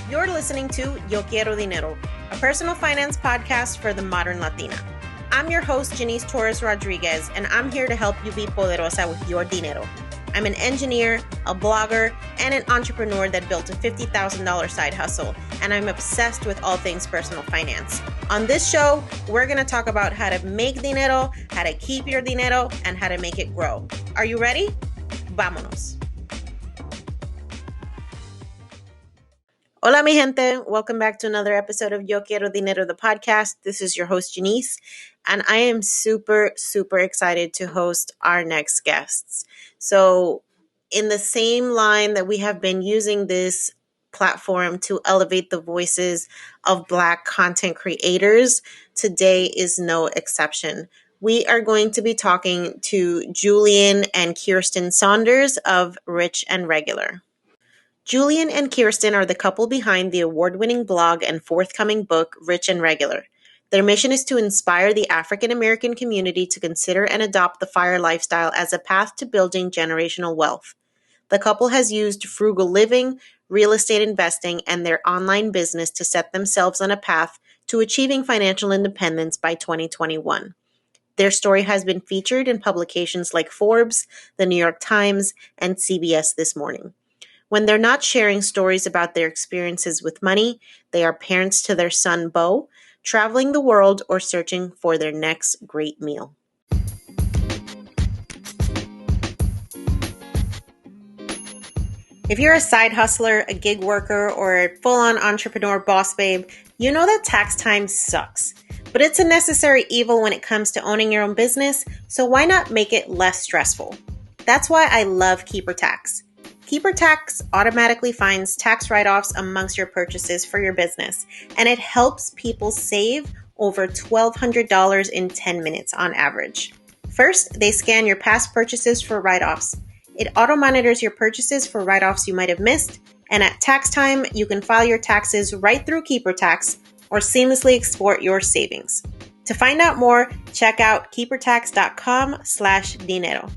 You're listening to Yo Quiero Dinero, a personal finance podcast for the modern Latina. I'm your host, Janice Torres Rodriguez, and I'm here to help you be poderosa with your dinero. I'm an engineer, a blogger, and an entrepreneur that built a $50,000 side hustle, and I'm obsessed with all things personal finance. On this show, we're going to talk about how to make dinero, how to keep your dinero, and how to make it grow. Are you ready? Vámonos. Hola, mi gente. Welcome back to another episode of Yo Quiero Dinero, the podcast. This is your host, Janice, and I am super excited to host our next guests. So in the same line that we have been using this platform to elevate the voices of Black content creators, today is no exception. We are going to be talking to Julian and Kiersten Saunders of Rich and Regular. Julian and Kiersten are the couple behind the award-winning blog and forthcoming book, Rich and Regular. Their mission is to inspire the African American community to consider and adopt the FIRE lifestyle as a path to building generational wealth. The couple has used frugal living, real estate investing, and their online business to set themselves on a path to achieving financial independence by 2021. Their story has been featured in publications like Forbes, The New York Times, and CBS This Morning. When they're not sharing stories about their experiences with money, they are parents to their son, Bo, traveling the world, or searching for their next great meal. If you're a side hustler, a gig worker, or a full-on entrepreneur boss babe, you know that tax time sucks. But it's a necessary evil when it comes to owning your own business, so why not make it less stressful? That's why I love Keeper Tax. Keeper Tax automatically finds tax write-offs amongst your purchases for your business, and it helps people save over $1,200 in 10 minutes on average. First, they scan your past purchases for write-offs. It auto-monitors your purchases for write-offs you might have missed, and at tax time, you can file your taxes right through Keeper Tax or seamlessly export your savings. To find out more, check out keepertax.com/dinero.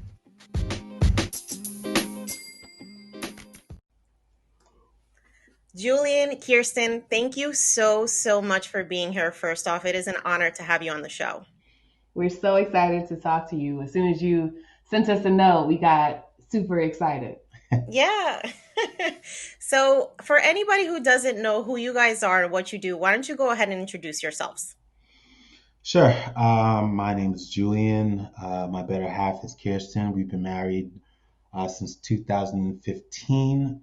Julian, Kiersten, thank you so much for being here. First off, it is an honor to have you on the show. We're so excited to talk to you. As soon as you sent us a note, we got super excited. Yeah. So for anybody who doesn't know who you guys are and what you do, why don't you go ahead and introduce yourselves? Sure. My name is Julian. My better half is Kirsten. We've been married since 2015.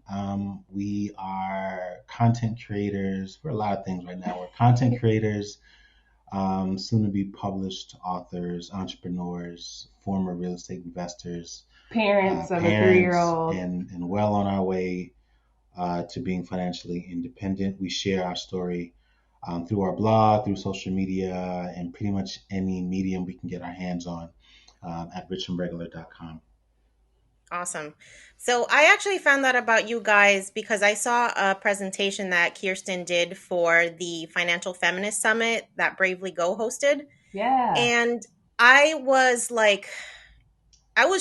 We are content creators for a lot of things right now. We're content creators, soon to be published authors, entrepreneurs, former real estate investors, parents of a 3-year-old, and well on our way to being financially independent. We share our story through our blog, through social media, and pretty much any medium we can get our hands on at richandregular.com. Awesome. So I actually found out about you guys because I saw a presentation that Kiersten did for the Financial Feminist Summit that Bravely Go hosted. Yeah. And I was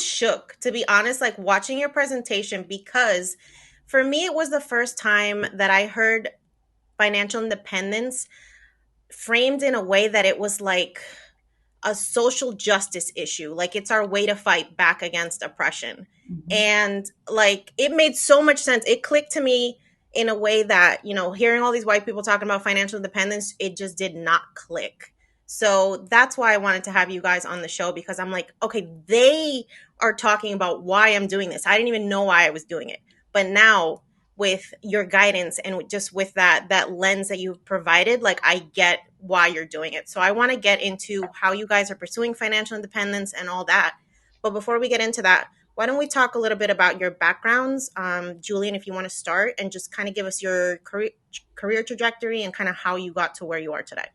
shook, to be honest, like watching your presentation, because for me, it was the first time that I heard financial independence framed in a way that it was like a social justice issue. Like it's our way to fight back against oppression. Mm-hmm. And like, it made so much sense. It clicked to me in a way that, hearing all these white people talking about financial independence, it just did not click. So that's why I wanted to have you guys on the show, because I'm like, okay, they are talking about why I'm doing this. I didn't even know why I was doing it. But now with your guidance and just with that lens that you've provided, like I get why you're doing it. So I want to get into how you guys are pursuing financial independence and all that. But before we get into that, why don't we talk a little bit about your backgrounds? Julian, if you want to start and just kind of give us your career trajectory and kind of how you got to where you are today.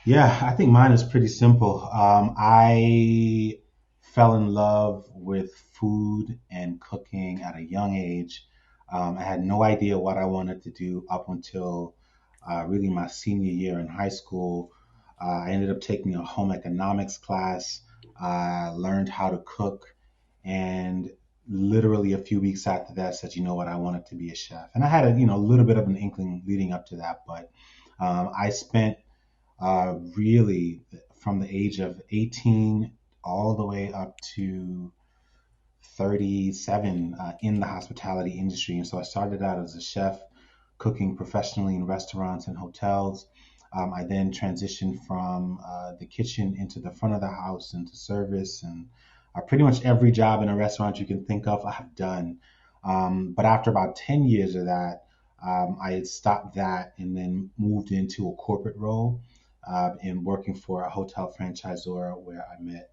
Yeah, I think mine is pretty simple. I fell in love with food and cooking at a young age. I had no idea what I wanted to do up until really my senior year in high school. I ended up taking a home economics class, learned how to cook, and literally a few weeks after that said, you know what, I wanted to be a chef. And I had a little bit of an inkling leading up to that, but I spent really from the age of 18 all the way up to 37 in the hospitality industry. And so I started out as a chef, cooking professionally in restaurants and hotels. I then transitioned from the kitchen into the front of the house, into service, and pretty much every job in a restaurant you can think of, I have done. But after about 10 years of that, I had stopped that and then moved into a corporate role in working for a hotel franchisor where I met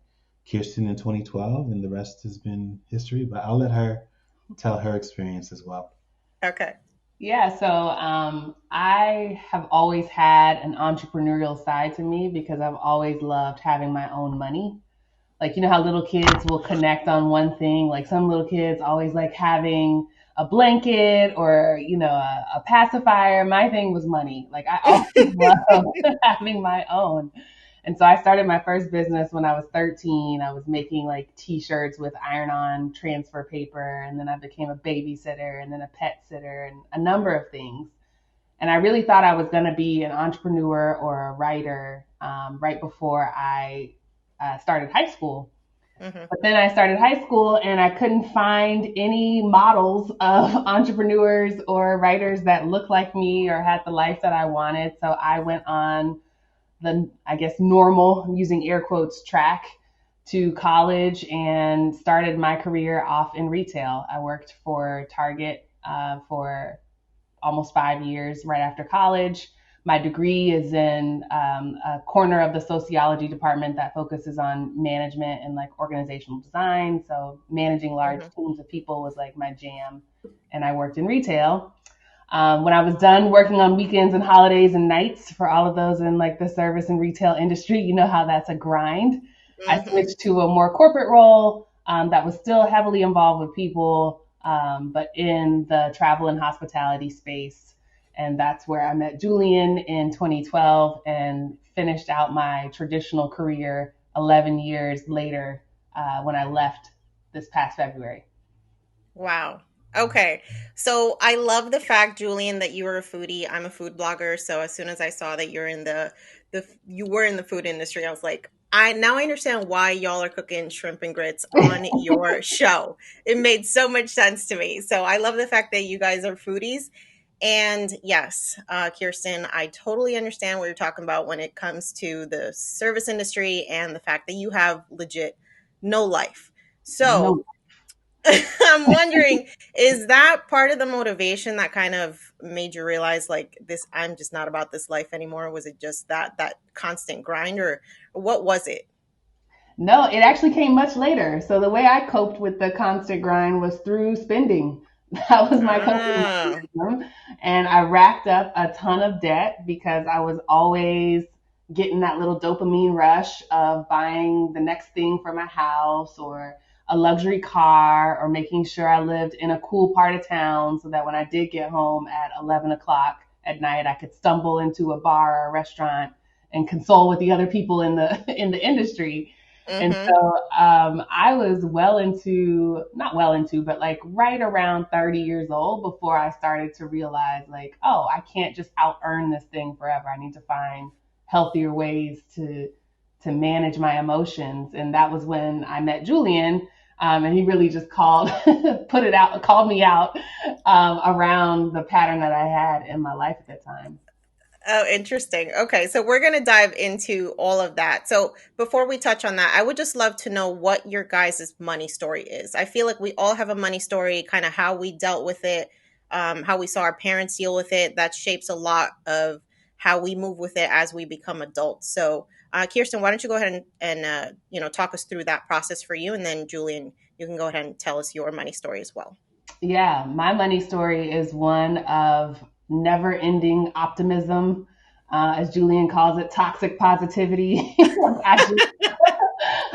Kirsten in 2012, and the rest has been history. But I'll let her tell her experience as well. Okay. Yeah, so I have always had an entrepreneurial side to me because I've always loved having my own money. Like, you know how little kids will connect on one thing? Like some little kids always like having a blanket or, a pacifier. My thing was money. Like I always loved having my own. And so I started my first business when I was 13. I was making like t-shirts with iron-on transfer paper. And then I became a babysitter and then a pet sitter and a number of things. And I really thought I was going to be an entrepreneur or a writer right before I started high school. Mm-hmm. But then I started high school and I couldn't find any models of entrepreneurs or writers that looked like me or had the life that I wanted. So I went on the, I guess, normal, I'm using air quotes, track to college and started my career off in retail. I worked for Target for almost 5 years right after college. My degree is in a corner of the sociology department that focuses on management and like organizational design. So managing large teams of people was like my jam. And I worked in retail. When I was done working on weekends and holidays and nights for all of those in like the service and retail industry, you know how that's a grind. I switched to a more corporate role that was still heavily involved with people, but in the travel and hospitality space. And that's where I met Julian in 2012 and finished out my traditional career 11 years later when I left this past February. Wow. Okay. So I love the fact, Julian, that you were a foodie. I'm a food blogger. So as soon as I saw that you're in you were in the food industry, I was like, I understand why y'all are cooking shrimp and grits on your show. It made so much sense to me. So I love the fact that you guys are foodies. And yes, Kirsten, I totally understand what you're talking about when it comes to the service industry and the fact that you have legit no life. So No. I'm wondering, is that part of the motivation that kind of made you realize like this, I'm just not about this life anymore? Was it just that constant grind or what was it? No, it actually came much later. So the way I coped with the constant grind was through spending. That was my coping Ah, mechanism. And I racked up a ton of debt because I was always getting that little dopamine rush of buying the next thing for my house or a luxury car or making sure I lived in a cool part of town so that when I did get home at 11 o'clock at night, I could stumble into a bar or a restaurant and console with the other people in the in the industry. And mm-hmm. so I was not well into, but like right around 30 years old before I started to realize like, oh, I can't just out earn this thing forever. I need to find healthier ways to manage my emotions. And that was when I met Julian. And he really just called me out around the pattern that I had in my life at that time. Oh, interesting. Okay, so we're going to dive into all of that. So before we touch on that, I would just love to know what your guys' money story is. I feel like we all have a money story, kind of how we dealt with it, how we saw our parents deal with it. That shapes a lot of how we move with it as we become adults. So, Kirsten, why don't you go ahead and talk us through that process for you, and then Julian, you can go ahead and tell us your money story as well. Yeah, my money story is one of never ending optimism, as Julian calls it, toxic positivity. I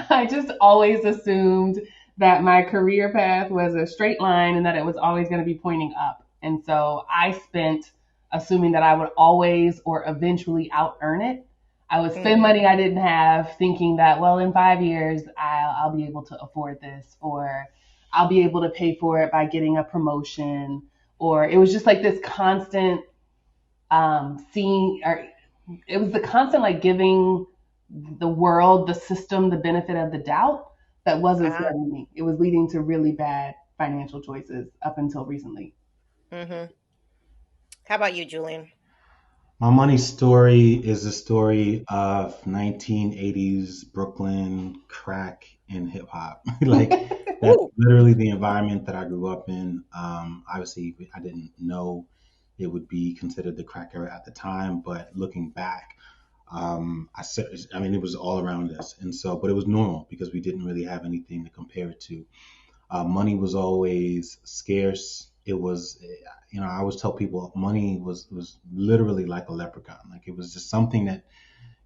I just always assumed that my career path was a straight line and that it was always going to be pointing up. And so I spent assuming that I would always or eventually out earn it. I would spend Mm-hmm. money I didn't have, thinking that, well, in 5 years, I'll be able to afford this, or I'll be able to pay for it by getting a promotion. Or it was just like this constant seeing, or it was the constant like giving the world, the system, the benefit of the doubt that wasn't Ah. serving me. It was leading to really bad financial choices up until recently. Mm-hmm. How about you, Julian? My money story is a story of 1980s Brooklyn crack and hip hop. Like that's Ooh. literally the environment that I grew up in. Obviously, I didn't know it would be considered the crack era at the time, but looking back, I mean, it was all around us, and so, but it was normal because we didn't really have anything to compare it to. Money was always scarce. It was, I always tell people money was literally like a leprechaun. Like it was just something that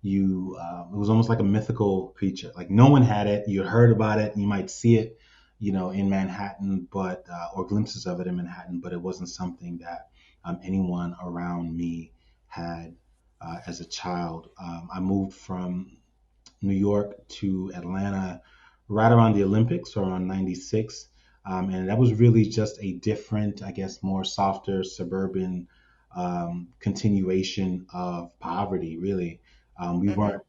it was almost like a mythical creature. Like no one had it. You heard about it, and you might see it, in Manhattan, but or glimpses of it in Manhattan, but it wasn't something that anyone around me had as a child. I moved from New York to Atlanta right around the Olympics, so around 96. And that was really just a different, I guess, more softer suburban continuation of poverty, really. We Mm-hmm. weren't,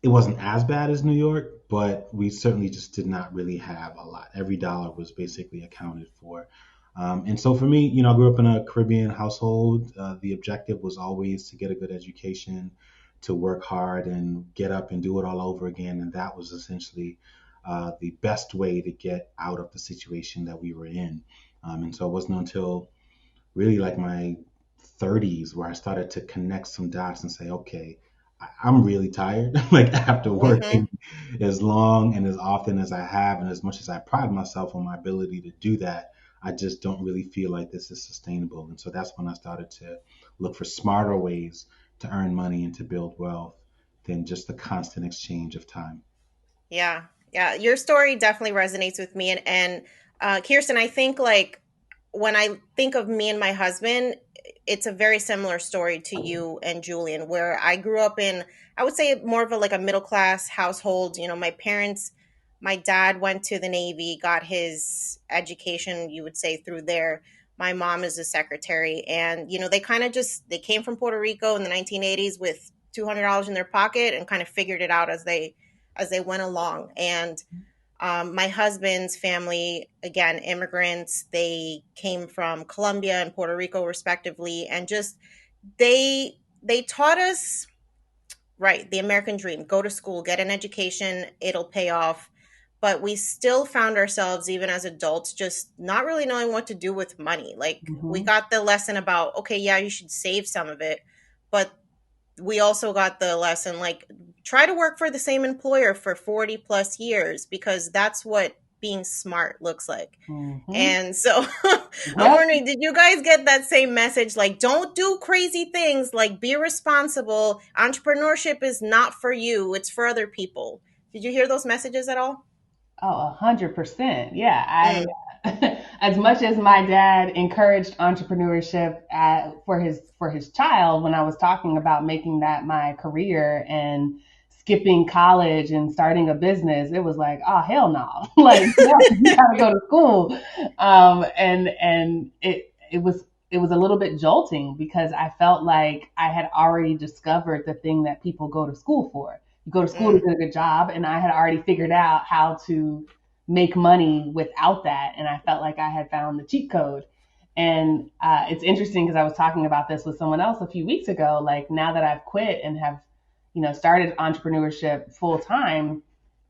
it wasn't as bad as New York, but we certainly just did not really have a lot. Every dollar was basically accounted for. And so for me, I grew up in a Caribbean household. The objective was always to get a good education, to work hard and get up and do it all over again. And that was essentially the best way to get out of the situation that we were in. And so it wasn't until really like my 30s where I started to connect some dots and say, okay, I'm really tired. Like after Mm-hmm. working as long and as often as I have, and as much as I pride myself on my ability to do that, I just don't really feel like this is sustainable. And so that's when I started to look for smarter ways to earn money and to build wealth than just the constant exchange of time. Yeah, yeah. Your story definitely resonates with me, and Kirsten, I think like when I think of me and my husband, it's a very similar story to you and Julian, where I grew up in, I would say more of a like a middle class household. My parents, my dad went to the Navy, got his education, you would say through there. My mom is a secretary, and they kind of just they came from Puerto Rico in the 1980s with $200 in their pocket and kind of figured it out as they went along. And my husband's family, again, immigrants, they came from Colombia and Puerto Rico, respectively, and just they taught us right the American dream: go to school, get an education, it'll pay off. But we still found ourselves, even as adults, just not really knowing what to do with money. Like we Mm-hmm. got the lesson about, okay, yeah, you should save some of it, but we also got the lesson like try to work for the same employer for 40 plus years because that's what being smart looks like. Mm-hmm. And so I'm Yep. wondering, did you guys get that same message? Like, don't do crazy things, like, be responsible. Entrepreneurship is not for you, it's for other people. Did you hear those messages at all? Oh, 100%. Yeah, I Mm, as much as my dad encouraged entrepreneurship for his child when I was talking about making that my career and skipping college and starting a business, it was like, oh hell no. Like, no, you gotta go to school. And it was a little bit jolting because I felt like I had already discovered the thing that people go to school for. You go to school to mm, get a good job, and I had already figured out how to make money without that, and I felt like I had found the cheat code. And it's interesting because I was talking about this with someone else a few weeks ago. Like now that I've quit and have, started entrepreneurship full time,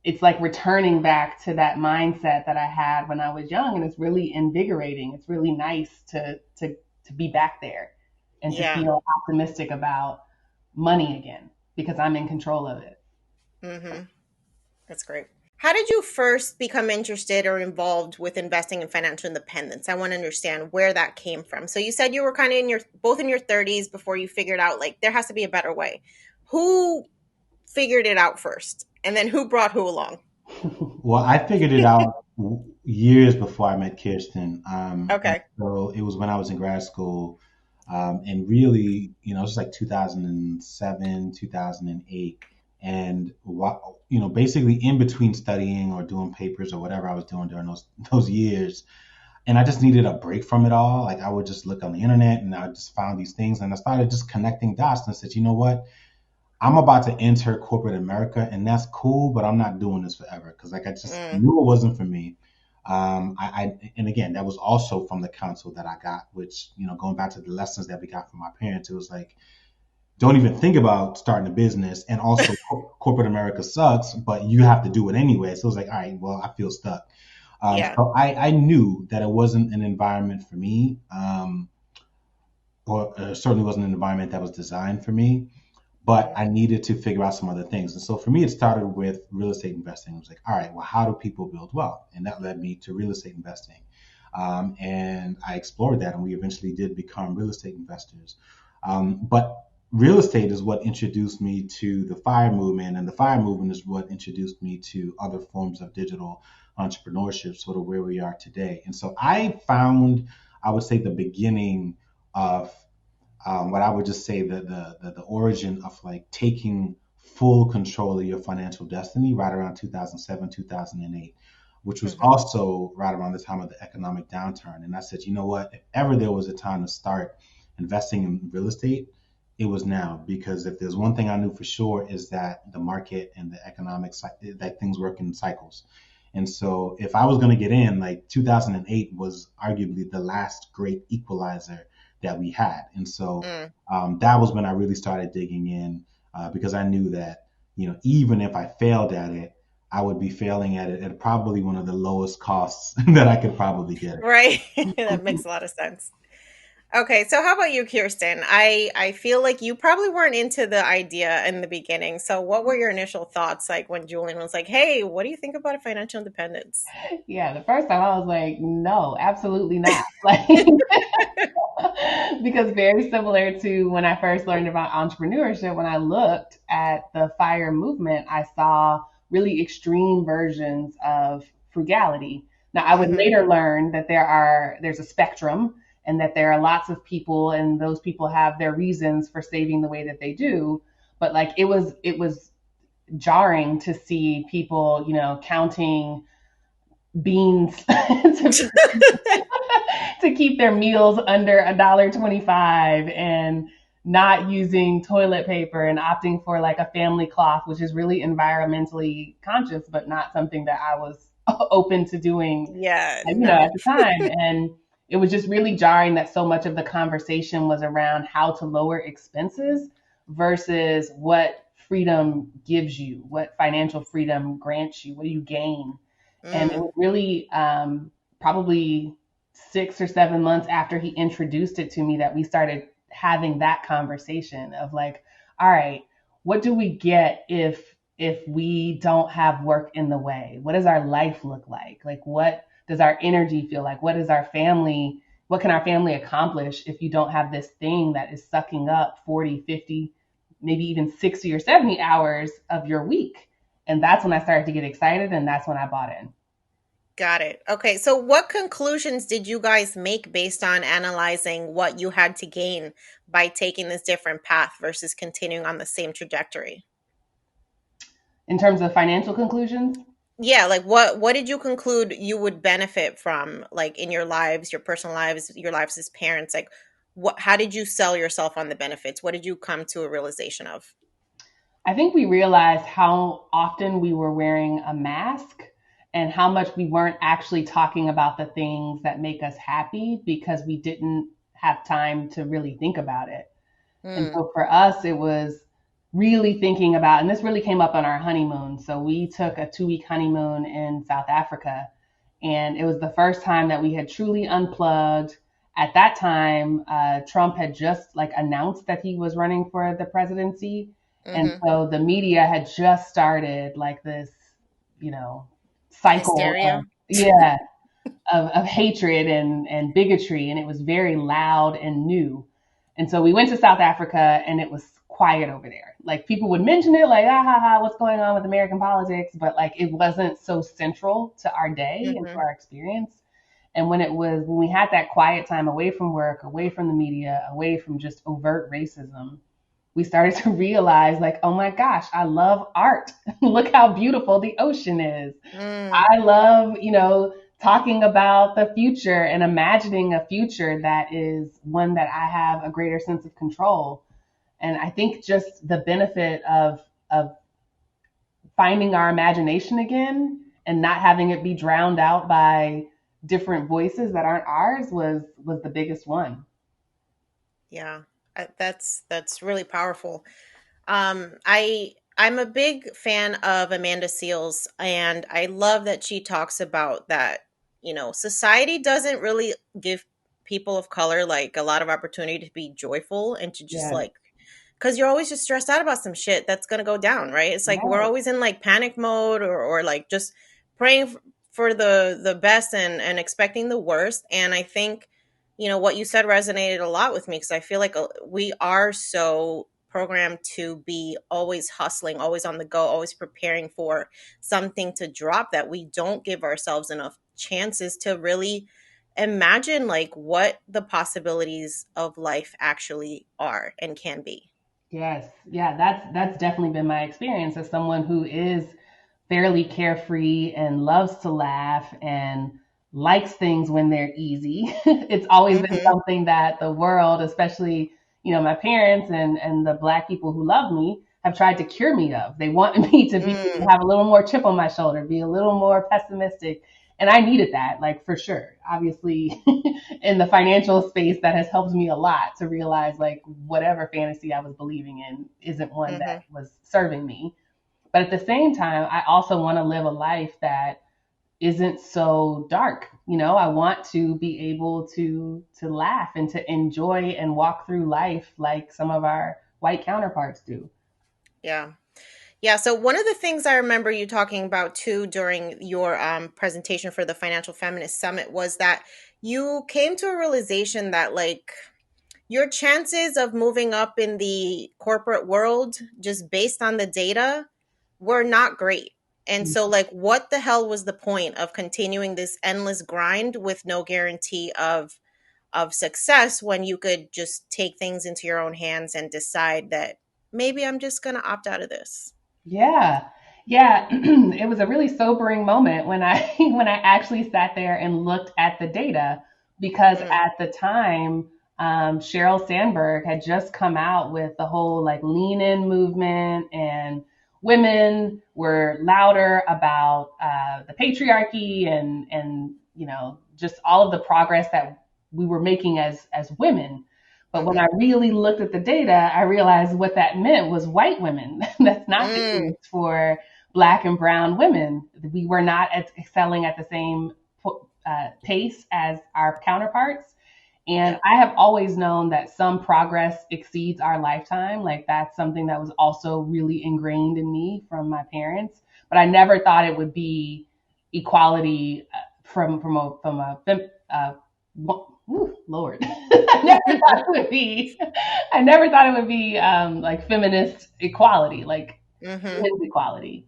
it's like returning back to that mindset that I had when I was young, and it's really invigorating. It's really nice to be back there and to yeah. feel optimistic about money again because I'm in control of it. Mm-hmm. That's great. How did you first become interested or involved with investing in financial independence? I want to understand where that came from. So you said you were kind of in your both in your 30s before you figured out like there has to be a better way. Who figured it out first? And then who brought who along? Well, I figured it out years before I met Kirsten. And Okay. so it was when I was in grad school. And really, it was like 2007, 2008. And basically in between studying or doing papers or whatever I was doing during those years, and I just needed a break from it all. Like I would just look on the internet and I just found these things and I started just connecting dots and I said, you know what? I'm about to enter corporate America and that's cool, but I'm not doing this forever because like I just knew it wasn't for me. And again, that was also from the counsel that I got, which, going back to the lessons that we got from our parents, it was like, don't even think about starting a business. And also corporate America sucks, but you have to do it anyway. So it was like, all right, well, I feel stuck. Yeah. So I knew that it wasn't an environment for me, or certainly wasn't an environment that was designed for me, but I needed to figure out some other things. And so for me, it started with real estate investing. It was like, all right, well, how do people build wealth? And that led me to real estate investing. And I explored that, and we eventually did become real estate investors. But real estate is what introduced me to the FIRE movement, and the FIRE movement is what introduced me to other forms of digital entrepreneurship, sort of where we are today. And so I found, I would say, the beginning of what I would just say the origin of like taking full control of your financial destiny right around 2007, 2008, which was also right around the time of the economic downturn. And I said, you know what, if ever there was a time to start investing in real estate, it was now, because if there's one thing I knew for sure is that the market and the economics, that things work in cycles. And so if I was going to get in, like 2008 was arguably the last great equalizer that we had. And so that was when I really started digging in, because I knew that, even if I failed at it, I would be failing at it at probably one of the lowest costs that I could probably get. Right. That makes a lot of sense. Okay, so how about you, Kirsten? I feel like you probably weren't into the idea in the beginning. So what were your initial thoughts like when Julian was like, "Hey, what do you think about financial independence?" Yeah, the first time I was like, no, absolutely not. Like, because very similar to when I first learned about entrepreneurship, when I looked at the FIRE movement, I saw really extreme versions of frugality. Now, I would Mhm. later learn that there's a spectrum and that there are lots of people and those people have their reasons for saving the way that they do. But like it was jarring to see people, counting beans to keep their meals under $1.25 and not using toilet paper and opting for like a family cloth, which is really environmentally conscious, but not something that I was open to doing, Yeah, at no. the time. And it was just really jarring that so much of the conversation was around how to lower expenses versus what freedom gives you, what financial freedom grants you, what do you gain. And it Mm. was really probably 6 or 7 months after he introduced it to me that we started having that conversation of like, all right, what do we get if we don't have work in the way? What does our life look like? Like, what does our energy feel like? What can our family accomplish if you don't have this thing that is sucking up 40, 50, maybe even 60 or 70 hours of your week? And that's when I started to get excited, and that's when I bought in. Got it. Okay, so what conclusions did you guys make based on analyzing what you had to gain by taking this different path versus continuing on the same trajectory? In terms of financial conclusions, Yeah, like what did you conclude you would benefit from, like in your lives, your personal lives, your lives as parents? Like what, how did you sell yourself on the benefits? What did you come to a realization of? I think we realized how often we were wearing a mask and how much we weren't actually talking about the things that make us happy because we didn't have time to really think about it. And Mm, so for us, it was really thinking about, and this really came up on our honeymoon. So we took a 2 week honeymoon in South Africa, and it was the first time that we had truly unplugged. At that time, Trump had just like announced that he was running for the presidency, and mm-hmm. so the media had just started like this, you know, cycle of Hysteria. yeah of hatred and bigotry, and it was very loud and new. And so we went to South Africa, and it was quiet over there. Like people would mention it, like ah ha ha, what's going on with American politics, but like it wasn't so central to our day and to Mm-hmm. our experience. And when we had that quiet time away from work, away from the media, away from just overt racism, we started to realize like, oh my gosh, I love art. Look how beautiful the ocean is. Mm, I love, talking about the future and imagining a future that is one that I have a greater sense of control. And I think just the benefit of finding our imagination again and not having it be drowned out by different voices that aren't ours was the biggest one. yeah, that's really powerful. I'm a big fan of Amanda Seales, and I love that she talks about that, society doesn't really give people of color like a lot of opportunity to be joyful and to just Yes. like, because you're always just stressed out about some shit that's gonna go down, right? It's like we're Right. always in like panic mode, or like just praying for the best and expecting the worst. And I think, what you said resonated a lot with me, because I feel like we are so programmed to be always hustling, always on the go, always preparing for something to drop, that we don't give ourselves enough chances to really imagine like what the possibilities of life actually are and can be. Yes. Yeah, that's definitely been my experience as someone who is fairly carefree and loves to laugh and likes things when they're easy. It's always been Mhm. something that the world, especially, my parents and the black people who love me have tried to cure me of. They want me to Mm, have a little more chip on my shoulder, be a little more pessimistic. And I needed that, like for sure. Obviously, in the financial space, that has helped me a lot to realize like whatever fantasy I was believing in isn't one mhm. that was serving me. But at the same time, I also want to live a life that isn't so dark. I want to be able to laugh and to enjoy and walk through life like some of our white counterparts do. Yeah. Yeah, so one of the things I remember you talking about too during your presentation for the Financial Feminist Summit was that you came to a realization that like your chances of moving up in the corporate world just based on the data were not great. And so like what the hell was the point of continuing this endless grind with no guarantee of success when you could just take things into your own hands and decide that maybe I'm just going to opt out of this. Yeah. Yeah, it was a really sobering moment when I when I actually sat there and looked at the data because Mm, at the time Sheryl Sandberg had just come out with the whole like lean in movement and women were louder about the patriarchy and just all of the progress that we were making as women. But when I mhm. really looked at the data, I realized what that meant was white women. That's not the Mm, case for Black and brown women. We were not excelling at the same pace as our counterparts. And yeah. I have always known that some progress exceeds our lifetime. Like that's something that was also really ingrained in me from my parents. But I never thought it would be equality uh, Lord, I never thought it would be. I never thought it would be like feminist equality, like Mhm. men's equality.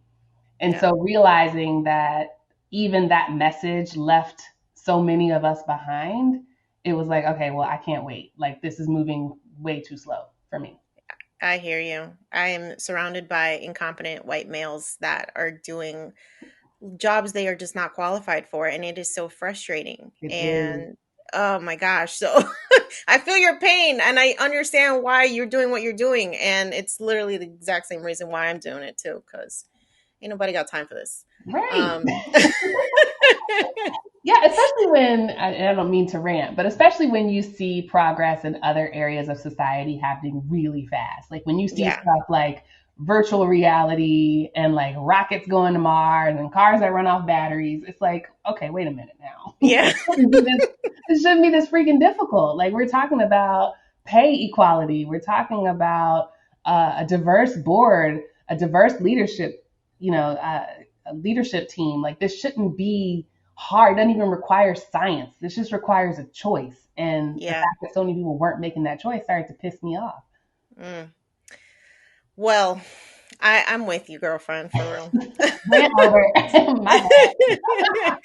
And Yeah. so realizing that even that message left so many of us behind, it was like, okay, well, I can't wait. Like this is moving way too slow for me. I hear you. I am surrounded by incompetent white males that are doing jobs they are just not qualified for, and it is so frustrating. It is. And oh my gosh, so I feel your pain and I understand why you're doing what you're doing, and it's literally the exact same reason why I'm doing it too, cuz ain't nobody got time for this. Right. Um Yeah, especially when, I don't mean to rant, but especially when you see progress in other areas of society happening really fast. Like when you see yeah. stuff like virtual reality and like rockets going to Mars and cars that run off batteries, it's like, okay, wait a minute now. Yeah. It shouldn't be this freaking difficult. Like we're talking about pay equality, we're talking about a diverse board, a diverse leadership, a leadership team. Like this shouldn't be hard. It doesn't even require science. This just requires a choice. And the Yeah. fact that so many people weren't making that choice started to piss me off. Mm. Well, I'm with you, girlfriend, for real. Rant over. My bad.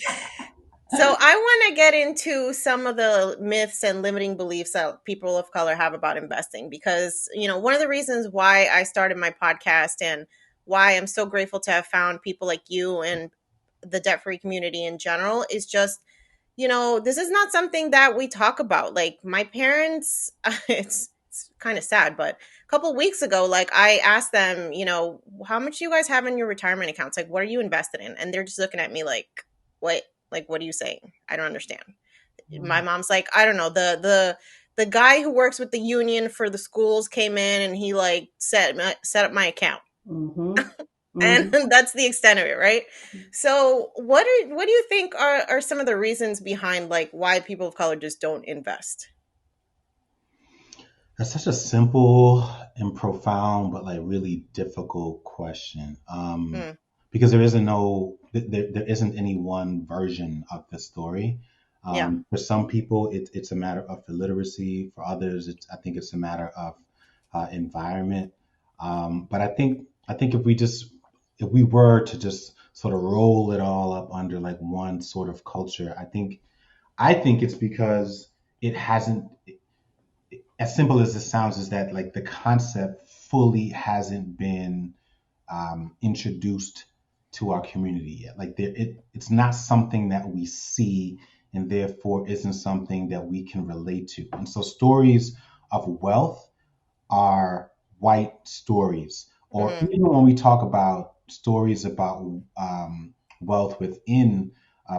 So I want to get into some of the myths and limiting beliefs that people of color have about investing because, one of the reasons why I started my podcast and why I'm so grateful to have found people like you and the debt-free community in general is just, this is not something that we talk about. Like my parents, it's kind of sad, but a couple of weeks ago, like I asked them, how much do you guys have in your retirement accounts? Like, what are you invested in? And they're just looking at me what? Like, what are you saying? I don't understand. My mom's like, I don't know. The guy who works with the union for the schools came in and he like set up my account. Mm-hmm. And Mm-hmm. that's the extent of it, right? So what do you think are some of the reasons behind like why people of color just don't invest? That's such a simple and profound, but like really difficult question. Mm, Because there isn't any one version of the story. yeah. For some people, it's a matter of illiteracy. For others, I think it's a matter of environment. But I think if we were to just sort of roll it all up under like one sort of culture, I think it's because it hasn't, as simple as it sounds, is that like the concept fully hasn't been introduced to our community yet. Like it's not something that we see, and therefore isn't something that we can relate to. And so stories of wealth are white stories, or Mm, even when we talk about stories about wealth within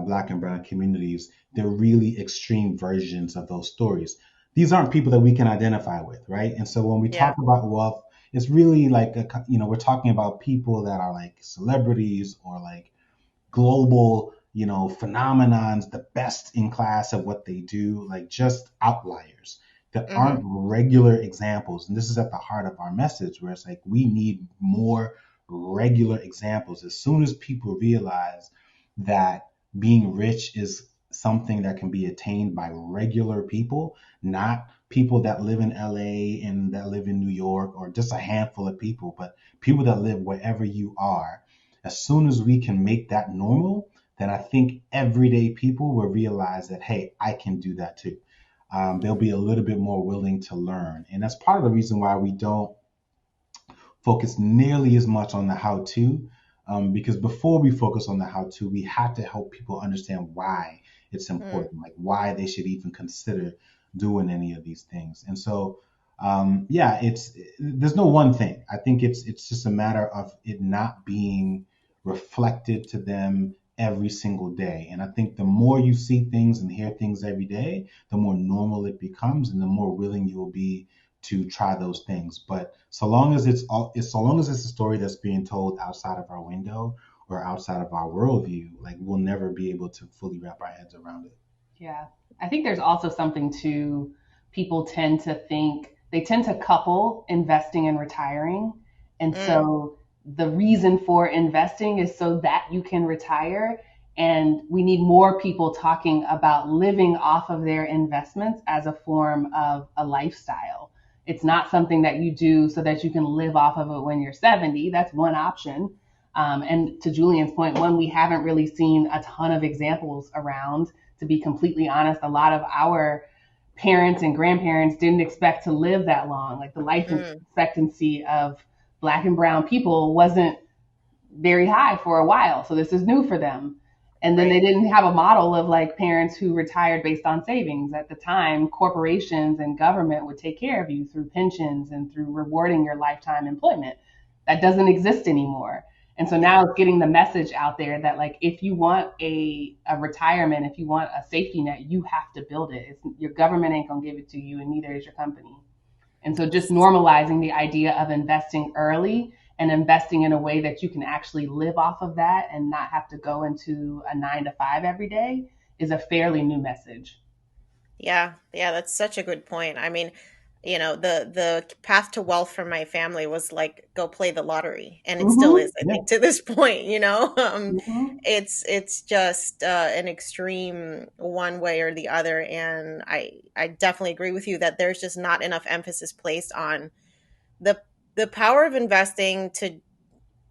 Black and Brown communities, they're really extreme versions of those stories. These aren't people that we can identify with, right? And so when we yeah. talk about wealth, it's really like we're talking about people that are like celebrities or like global, phenomenons, the best in class of what they do, like just outliers that Mm-hmm. aren't regular examples. And this is at the heart of our message, where it's like we need more regular examples. As soon as people realize that being rich is something that can be attained by regular people, not people that live in LA and that live in New York, or just a handful of people, but people that live wherever you are, as soon as we can make that normal, then I think everyday people will realize that, hey, I can do that too. They'll be a little bit more willing to learn. And that's part of the reason why we don't focus nearly as much on the how to, because before we focus on the how to, we have to help people understand why it's Mm, important, like why they should even consider doing any of these things. And so, yeah, there's no one thing. I think it's just a matter of it not being reflected to them every single day. And I think the more you see things and hear things every day, the more normal it becomes, and the more willing you will be to try those things. But so long as it's a story that's being told outside of our window or outside of our worldview, like we'll never be able to fully wrap our heads around it. Yeah. I think there's also something to people tend to think, they tend to couple investing and retiring. And mm, so the reason for investing is so that you can retire. And we need more people talking about living off of their investments as a form of a lifestyle. It's not something that you do so that you can live off of it when you're 70. That's one option. And to Julian's point, one we haven't really seen a ton of examples around. To be completely honest, a lot of our parents and grandparents didn't expect to live that long. Like the life mm, expectancy of Black and brown people wasn't very high for a while. So this is new for them. And then they right. didn't have a model of like parents who retired based on savings. At the time, corporations and government would take care of you through pensions and through rewarding your lifetime employment. That doesn't exist anymore. And so Yeah. now it's getting the message out there that like if you want a retirement, if you want a safety net, you have to build it. Your government ain't gonna give it to you, and neither is your company. And so just normalizing the idea of investing early and investing in a way that you can actually live off of that and not have to go into a 9 to 5 every day is a fairly new message. Yeah, yeah, that's such a good point. I mean, the path to wealth for my family was like go play the lottery, and it still Mm-hmm. is, I Yeah. think, to this point, Mm-hmm. it's just an extreme one way or the other, and I definitely agree with you that there's just not enough emphasis placed on the the power of investing to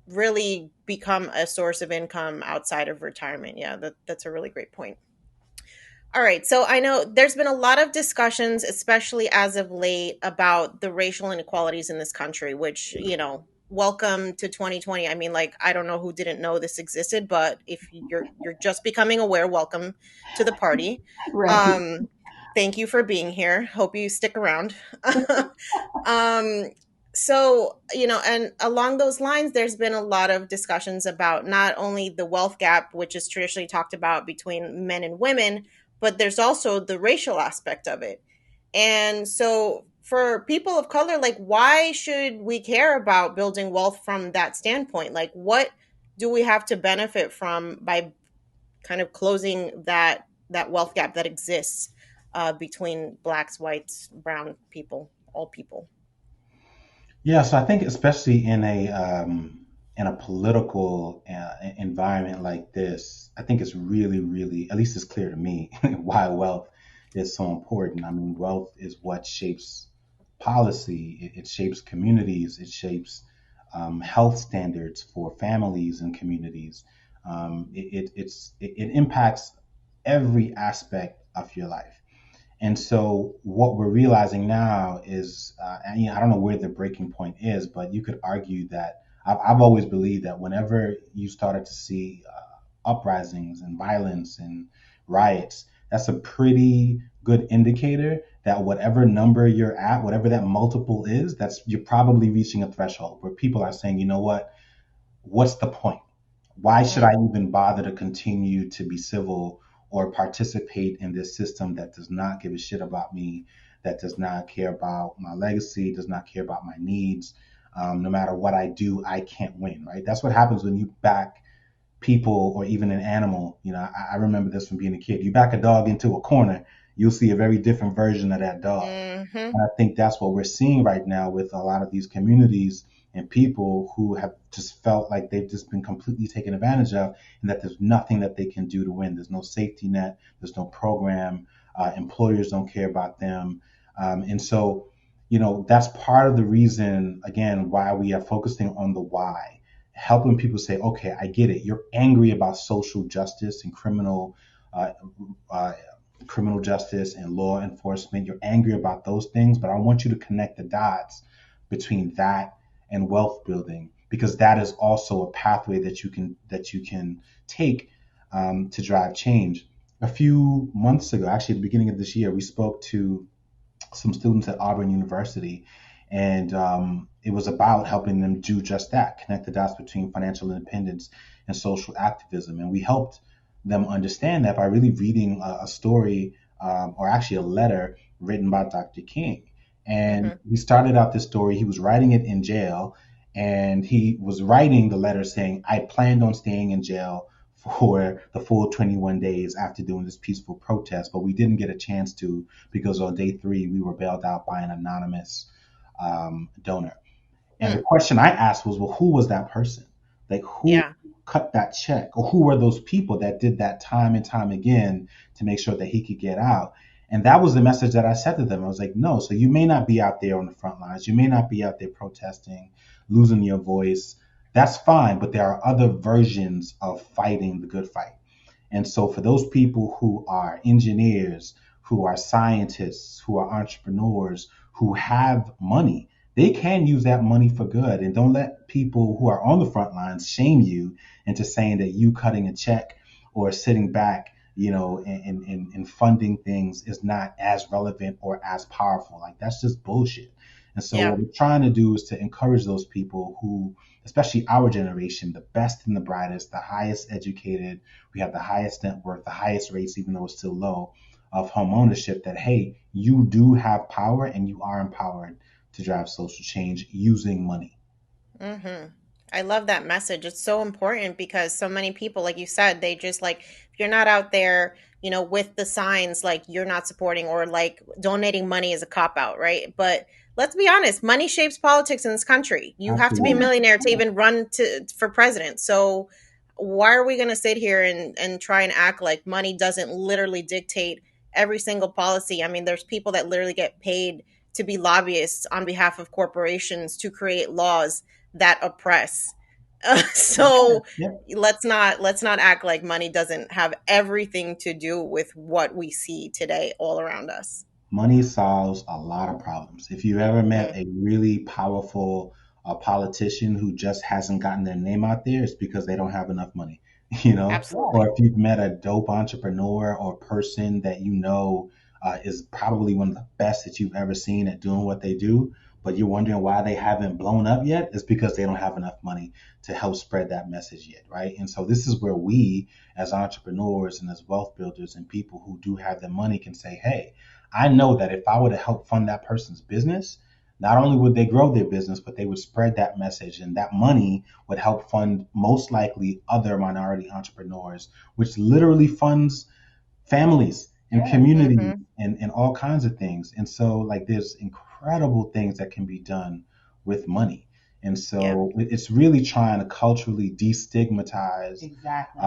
really become a source of income outside of retirement. Yeah, that's a really great point. All right. So I know there's been a lot of discussions, especially as of late, about the racial inequalities in this country, which, welcome to 2020. I mean, like, I don't know who didn't know this existed, but if you're just becoming aware, welcome to the party. Right. Um, thank you for being here. Hope you stick around. um, so, and along those lines, there's been a lot of discussions about not only the wealth gap, which is traditionally talked about between men and women, but there's also the racial aspect of it. And so for people of color, like, why should we care about building wealth from that standpoint? Like, what do we have to benefit from by kind of closing that wealth gap that exists between blacks, whites, brown people, all people? Yeah, so I think especially in a political environment like this, I think it's really, really, at least it's clear to me why wealth is so important. I mean, wealth is what shapes policy. It shapes communities. It shapes health standards for families and communities. It impacts every aspect of your life. And so what we're realizing now is, and, I don't know where the breaking point is, but you could argue that I've always believed that whenever you started to see uprisings and violence and riots, that's a pretty good indicator that whatever number you're at, whatever that multiple is, that's you're probably reaching a threshold where people are saying, you know what, what's the point? Why should I Mm, even bother to continue to be civil or participate in this system that does not give a shit about me, that does not care about my legacy, does not care about my needs? No matter what I do, I can't win, right? That's what happens when you back people or even an animal. I remember this from being a kid. You back a dog into a corner, you'll see a very different version of that dog. hmm And I think that's what we're seeing right now with a lot of these communities and people who have just felt like they've just been completely taken advantage of, and that there's nothing that they can do to win. There's no safety net, there's no program, employers don't care about them. And so, that's part of the reason, again, why we are focusing on the why, helping people say, okay, I get it. You're angry about social justice and uh, uh, criminal justice and law enforcement. You're angry about those things, but I want you to connect the dots between that and wealth building, because that is also a pathway that you can take to drive change. A few months ago, actually at the beginning of this year, we spoke to some students at Auburn University, and it was about helping them do just that, connect the dots between financial independence and social activism. And we helped them understand that by really reading a story, or actually a letter written by Dr. King. And hmm he started out this story, he was writing it in jail, and he was writing the letter saying, I planned on staying in jail for the full 21 days after doing this peaceful protest, but we didn't get a chance to, because on day 3 we were bailed out by an anonymous donor. And the Mm, question I asked was, well, who was that person? Like, who yeah. cut that check, or who were those people that did that time and time again to make sure that he could get out? And that was the message that I said to them. I was like, no, so you may not be out there on the front lines, you may not be out there protesting, losing your voice. That's fine, but there are other versions of fighting the good fight. And so, for those people who are engineers, who are scientists, who are entrepreneurs, who have money, they can use that money for good. And don't let people who are on the front lines shame you into saying that you cutting a check or sitting back, and funding things is not as relevant or as powerful. Like, that's just bullshit. And so, Yeah. what we're trying to do is to encourage those people who, especially our generation, the best and the brightest, the highest educated, we have the highest net worth, the highest rates, even though it's still low, of home ownership, that, hey, you do have power and you are empowered to drive social change using money. hmm I love that message. It's so important because so many people, like you said, they just like, if you're not out there, with the signs, like you're not supporting, or like donating money is a cop out, right? But let's be honest, money shapes politics in this country. You have to be a Absolutely. millionaire to even run for president. So why are we going to sit here and try and act like money doesn't literally dictate every single policy? I mean, there's people that literally get paid to be lobbyists on behalf of corporations to create laws that oppress. So Yeah. let's not act like money doesn't have everything to do with what we see today all around us. Money solves a lot of problems. If you ever met Mm, a really powerful politician who just hasn't gotten their name out there, it's because they don't have enough money, you know? absolutely. Or if you've met a dope entrepreneur or person that you know is probably one of the best that you've ever seen at doing what they do, but you're wondering why they haven't blown up yet, it's because they don't have enough money to help spread that message yet, right? And so this is where we, as entrepreneurs and as wealth builders and people who do have the money, can say, hey, I know that if I were to help fund that person's business, not only would they grow their business, but they would spread that message, and that money would help fund most likely other minority entrepreneurs, which literally funds families and communities Hmm. and all kinds of things. And so, like, there's incredible things that can be done with money. And Yeah. so, it's really trying to culturally destigmatize Exactly.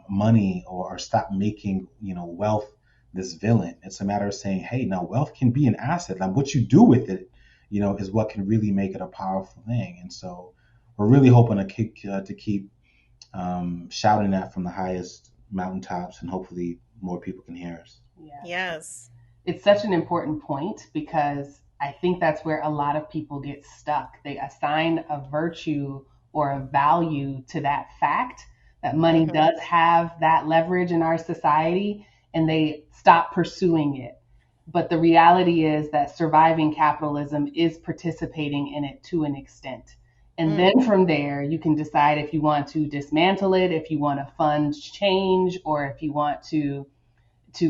money, or stop making wealth this villain. It's a matter of saying, hey, now wealth can be an asset. Like what you do with it, is what can really make it a powerful thing. And so, we're really hoping to keep shouting that from the highest mountaintops, and hopefully more people can hear us. Yeah. Yes. It's such an important point because I think that's where a lot of people get stuck. They assign a virtue or a value to that fact that money Hmm. does have that leverage in our society, and they stop pursuing it. But the reality is that surviving capitalism is participating in it to an extent. And Mm. then from there, you can decide if you want to dismantle it, if you want to fund change, or if you want to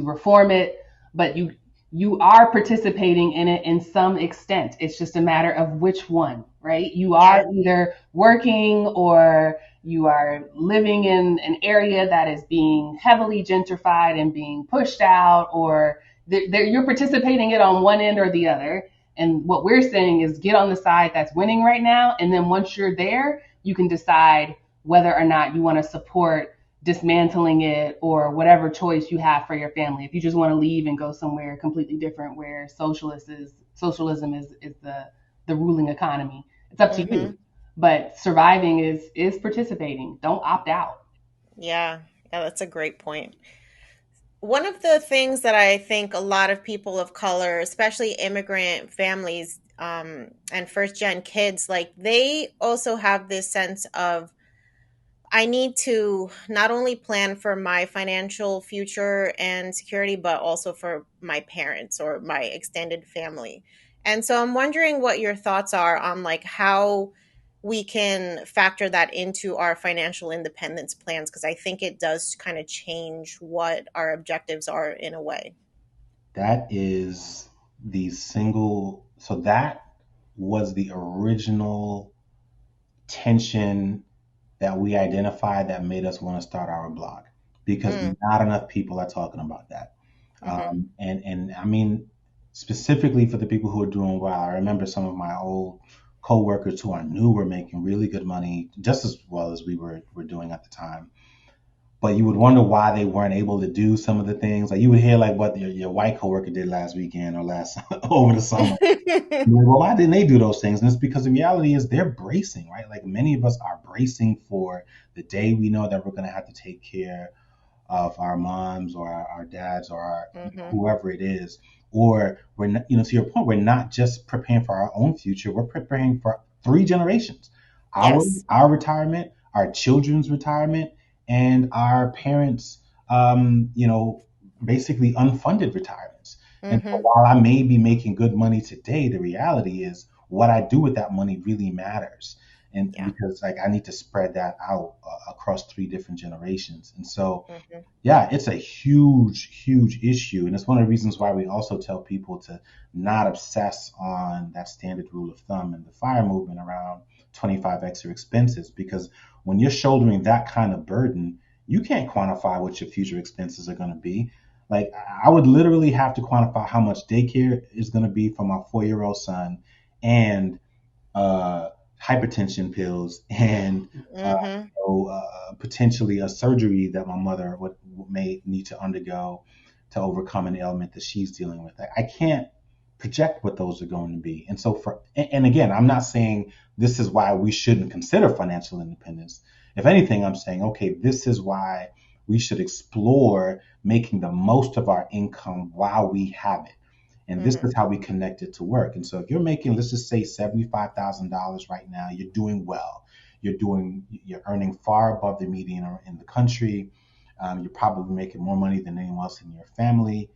reform it. But you are participating in it in some extent. It's just a matter of which one, right? You are Yeah. either working or you are living in an area that is being heavily gentrified and being pushed out, or you're participating it on one end or the other. And what we're saying is get on the side that's winning right now. And then once you're there, you can decide whether or not you want to support dismantling it or whatever choice you have for your family. If you just want to leave and go somewhere completely different where socialism is the ruling economy, it's up to Hmm. you. But surviving is participating. Don't opt out. Yeah. Yeah, that's a great point. One of the things that I think a lot of people of color, especially immigrant families, and first gen kids, like they also have this sense of I need to not only plan for my financial future and security, but also for my parents or my extended family. And so I'm wondering what your thoughts are on like how we can factor that into our financial independence plans, because I think it does kind of change what our objectives are in a way. That is that was the original tension that we identified that made us want to start our blog, because Mm, not enough people are talking about that. mm-hmm. And I mean, specifically for the people who are doing well, I remember some of my old coworkers who I knew were making really good money, just as well as we were doing at the time. But you would wonder why they weren't able to do some of the things. Like you would hear like what your white coworker did last weekend or last over the summer. You're like, well, why didn't they do those things? And it's because the reality is they're bracing, right? Like many of us are bracing for the day we know that we're going to have to take care of our moms or our dads or Hmm. whoever it is. Or we're not, to your point, we're not just preparing for our own future, we're preparing for three generations. Our Yes. our retirement, our children's retirement, and our parents basically unfunded retirements. And so Hmm. while I may be making good money today, the reality is what I do with that money really matters. And Yeah. because like I need to spread that out across three different generations. And so Hmm. yeah, it's a huge, huge issue. And it's one of the reasons why we also tell people to not obsess on that standard rule of thumb and the fire movement around 25x your expenses. Because when you're shouldering that kind of burden, you can't quantify what your future expenses are going to be. Like, I would literally have to quantify how much daycare is going to be for my 4-year-old son, and uh, hypertension pills, and Hmm. potentially a surgery that my mother may need to undergo to overcome an ailment that she's dealing with. I can't project what those are going to be. And so and again, I'm not saying this is why we shouldn't consider financial independence. If anything, I'm saying, okay, this is why we should explore making the most of our income while we have it. And this is how we connect it to work. And so if you're making, let's just say $75,000 right now, you're doing well. You're earning far above the median in the country. You're probably making more money than anyone else in your family.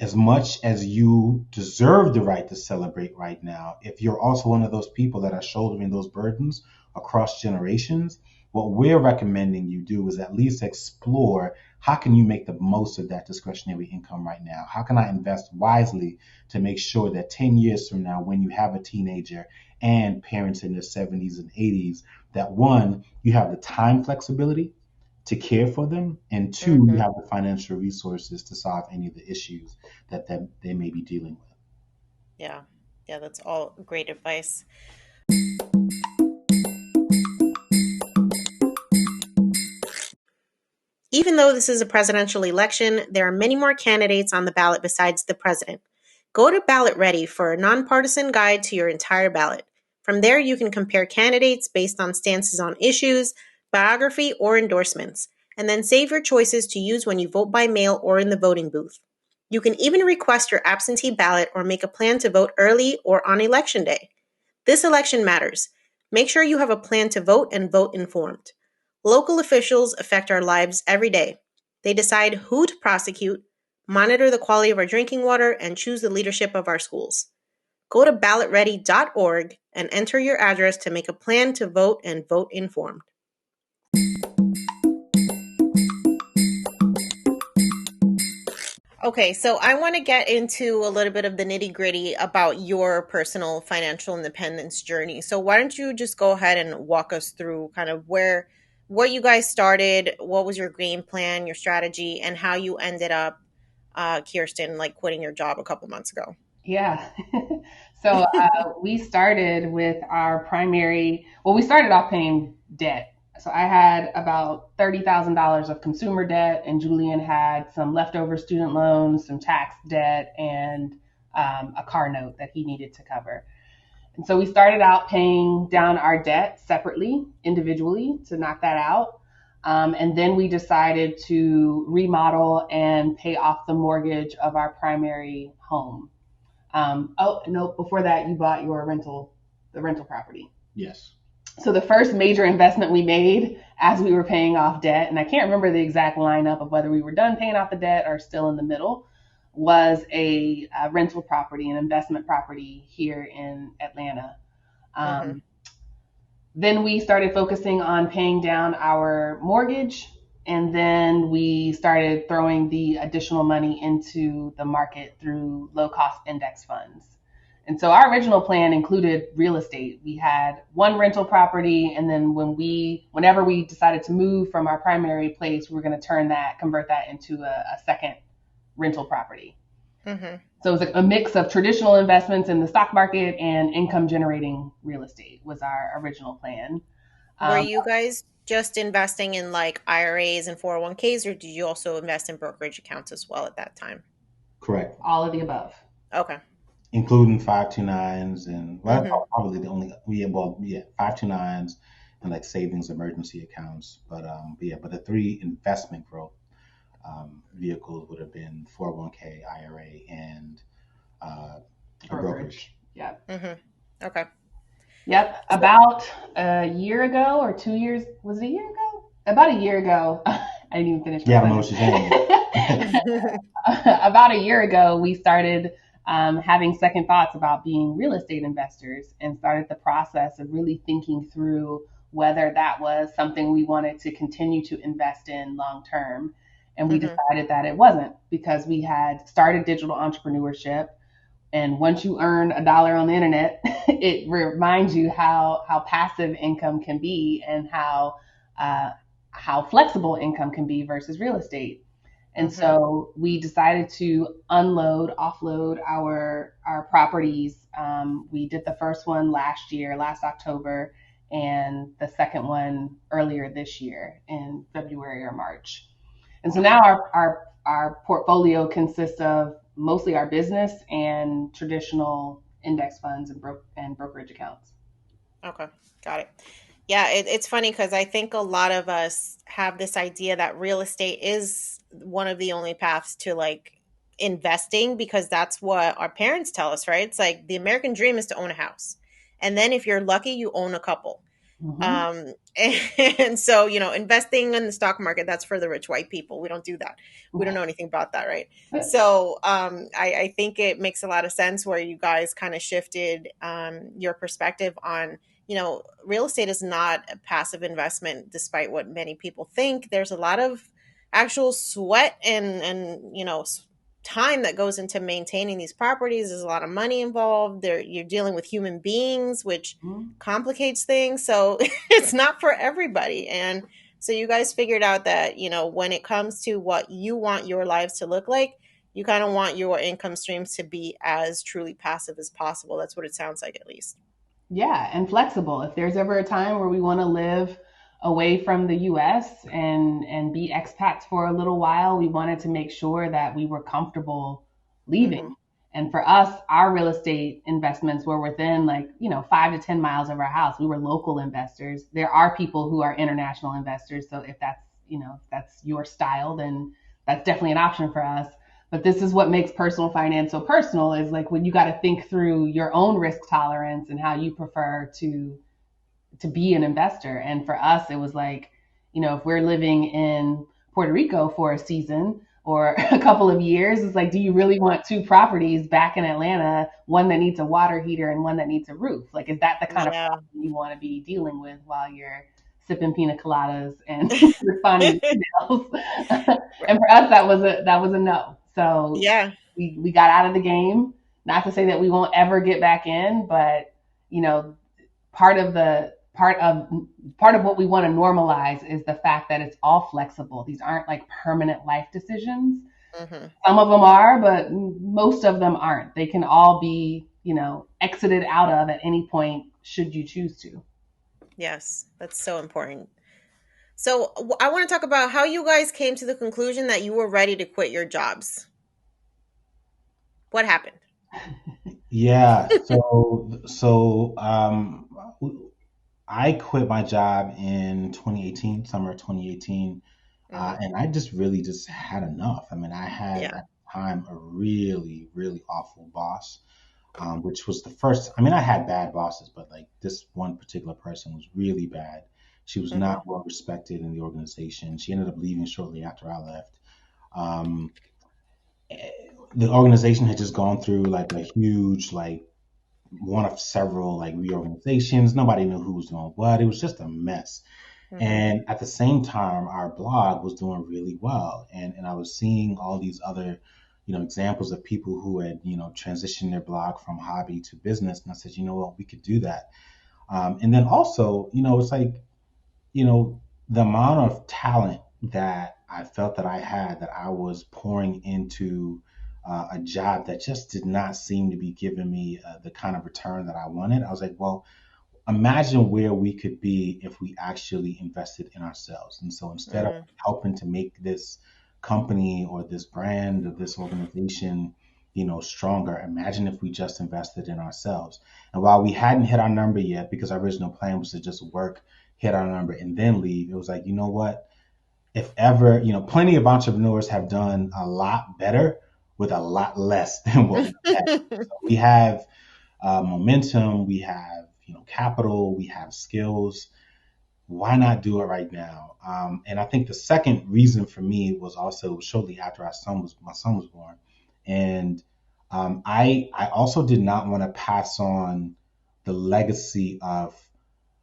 As much as you deserve the right to celebrate right now, if you're also one of those people that are shouldering those burdens across generations, what we're recommending you do is at least explore how can you make the most of that discretionary income right now? How can I invest wisely to make sure that 10 years from now, when you have a teenager and parents in their 70s and 80s, that one, you have the time flexibility to care for them, and two, you have the financial resources to solve any of the issues that they may be dealing with. Yeah, that's all great advice. Even though this is a presidential election, there are many more candidates on the ballot besides the president. Go to Ballot Ready for a nonpartisan guide to your entire ballot. From there, you can compare candidates based on stances on issues, biography, or endorsements, and then save your choices to use when you vote by mail or in the voting booth. You can even request your absentee ballot or make a plan to vote early or on election day. This election matters. Make sure you have a plan to vote and vote informed. Local officials affect our lives every day. They decide who to prosecute, monitor the quality of our drinking water, and choose the leadership of our schools. Go to ballotready.org and enter your address to make a plan to vote and vote informed. Okay, so I want to get into a little bit of the nitty gritty about your personal financial independence journey. So why don't you just go ahead and walk us through kind of where you guys started, what was your game plan, your strategy, and how you ended up, Kirsten, like quitting your job a couple months ago. Yeah. So we started with we started off paying debt. So I had about $30,000 of consumer debt, and Julian had some leftover student loans, some tax debt, and a car note that he needed to cover. And so we started out paying down our debt separately, individually, to knock that out. And then we decided to remodel and pay off the mortgage of our primary home. Before that, you bought the rental property. Yes. So the first major investment we made as we were paying off debt, and I can't remember the exact lineup of whether we were done paying off the debt or still in the middle, was a rental property, an investment property here in Atlanta. Then we started focusing on paying down our mortgage, and then we started throwing the additional money into the market through low-cost index funds. And so our original plan included real estate. We had one rental property, and then whenever we decided to move from our primary place, we were going to convert that into a second rental property. So it was a mix of traditional investments in the stock market and income generating real estate was our original plan. Were you guys just investing in like IRAs and 401ks, or did you also invest in brokerage accounts as well at that time? Correct. All of the above. Okay. Including 529s and probably the only 529s and like savings emergency accounts. But the three investment growth vehicles would have been 401k, IRA, and a brokerage. Yeah. Okay. Yep. About a year ago or 2 years, was it a year ago? About a year ago. I didn't even finish. Yeah, I don't know what you're saying. About a year ago, we started having second thoughts about being real estate investors and started the process of really thinking through whether that was something we wanted to continue to invest in long term. And we decided that it wasn't, because we had started digital entrepreneurship. And once you earn $1 on the internet, it reminds you how passive income can be and how flexible income can be versus real estate. And so we decided to offload our properties. We did the first one last October, and the second one earlier this year in February or March. And so now our portfolio consists of mostly our business and traditional index funds and brokerage accounts. Okay, got it. Yeah, it's funny because I think a lot of us have this idea that real estate is one of the only paths to like investing because that's what our parents tell us, right? It's like the American dream is to own a house. And then if you're lucky, you own a couple. Mm-hmm. Um, and so, investing in the stock market, that's for the rich white people. We don't do that. We don't know anything about that, right? So I think it makes a lot of sense where you guys kind of shifted your perspective on, real estate is not a passive investment, despite what many people think. There's a lot of actual sweat and time that goes into maintaining these properties. There's a lot of money involved. There, you're dealing with human beings, which complicates things. So it's not for everybody. And so you guys figured out that, when it comes to what you want your lives to look like, you kind of want your income streams to be as truly passive as possible. That's what it sounds like, at least. Yeah, and flexible. If there's ever a time where we want to live away from the US and be expats for a little while, we wanted to make sure that we were comfortable leaving. Mm-hmm. And for us, our real estate investments were within 5 to 10 miles of our house. We were local investors. There are people who are international investors. So if that's your style, then that's definitely an option for us. But this is what makes personal finance so personal, is like when you got to think through your own risk tolerance and how you prefer to be an investor. And for us, it was like, if we're living in Puerto Rico for a season or a couple of years, it's like, do you really want two properties back in Atlanta, one that needs a water heater and one that needs a roof? Like, is that the kind of problem you want to be dealing with while you're sipping pina coladas and responding to emails? And for us, that was a no. So Yeah. we got out of the game. Not to say that we won't ever get back in, but part of what we want to normalize is the fact that it's all flexible. These aren't like permanent life decisions. Mm-hmm. Some of them are, but most of them aren't. They can all be, exited out of at any point should you choose to. Yes, that's so important. So I want to talk about how you guys came to the conclusion that you were ready to quit your jobs. What happened? Yeah. So I quit my job in 2018, summer 2018, Mm-hmm. and I just really just had enough. I mean, I had Yeah. at the time a really, really awful boss, which was the first. I mean, I had bad bosses, but like this one particular person was really bad. She was Mm-hmm. not well respected in the organization. She ended up leaving shortly after I left. Um, the organization had just gone through like a huge like one of several like reorganizations. Nobody knew who was doing what. It was just a mess. Mm-hmm. And at the same time, our blog was doing really well. And I was seeing all these other, examples of people who had, transitioned their blog from hobby to business. And I said, you know what, we could do that. And then also, it's like, the amount of talent that I felt that I had that I was pouring into a job that just did not seem to be giving me the kind of return that I wanted. I was like, well, imagine where we could be if we actually invested in ourselves. And so instead of Mm-hmm. helping to make this company or this brand or this organization, stronger, imagine if we just invested in ourselves. And while we hadn't hit our number yet, because our original plan was to just work, hit our number, and then leave, it was like, you know what? If ever, plenty of entrepreneurs have done a lot better with a lot less than what we had. So we have momentum, we have capital, we have skills. Why not do it right now? And I think the second reason for me was also shortly after my son was born, and I also did not want to pass on the legacy of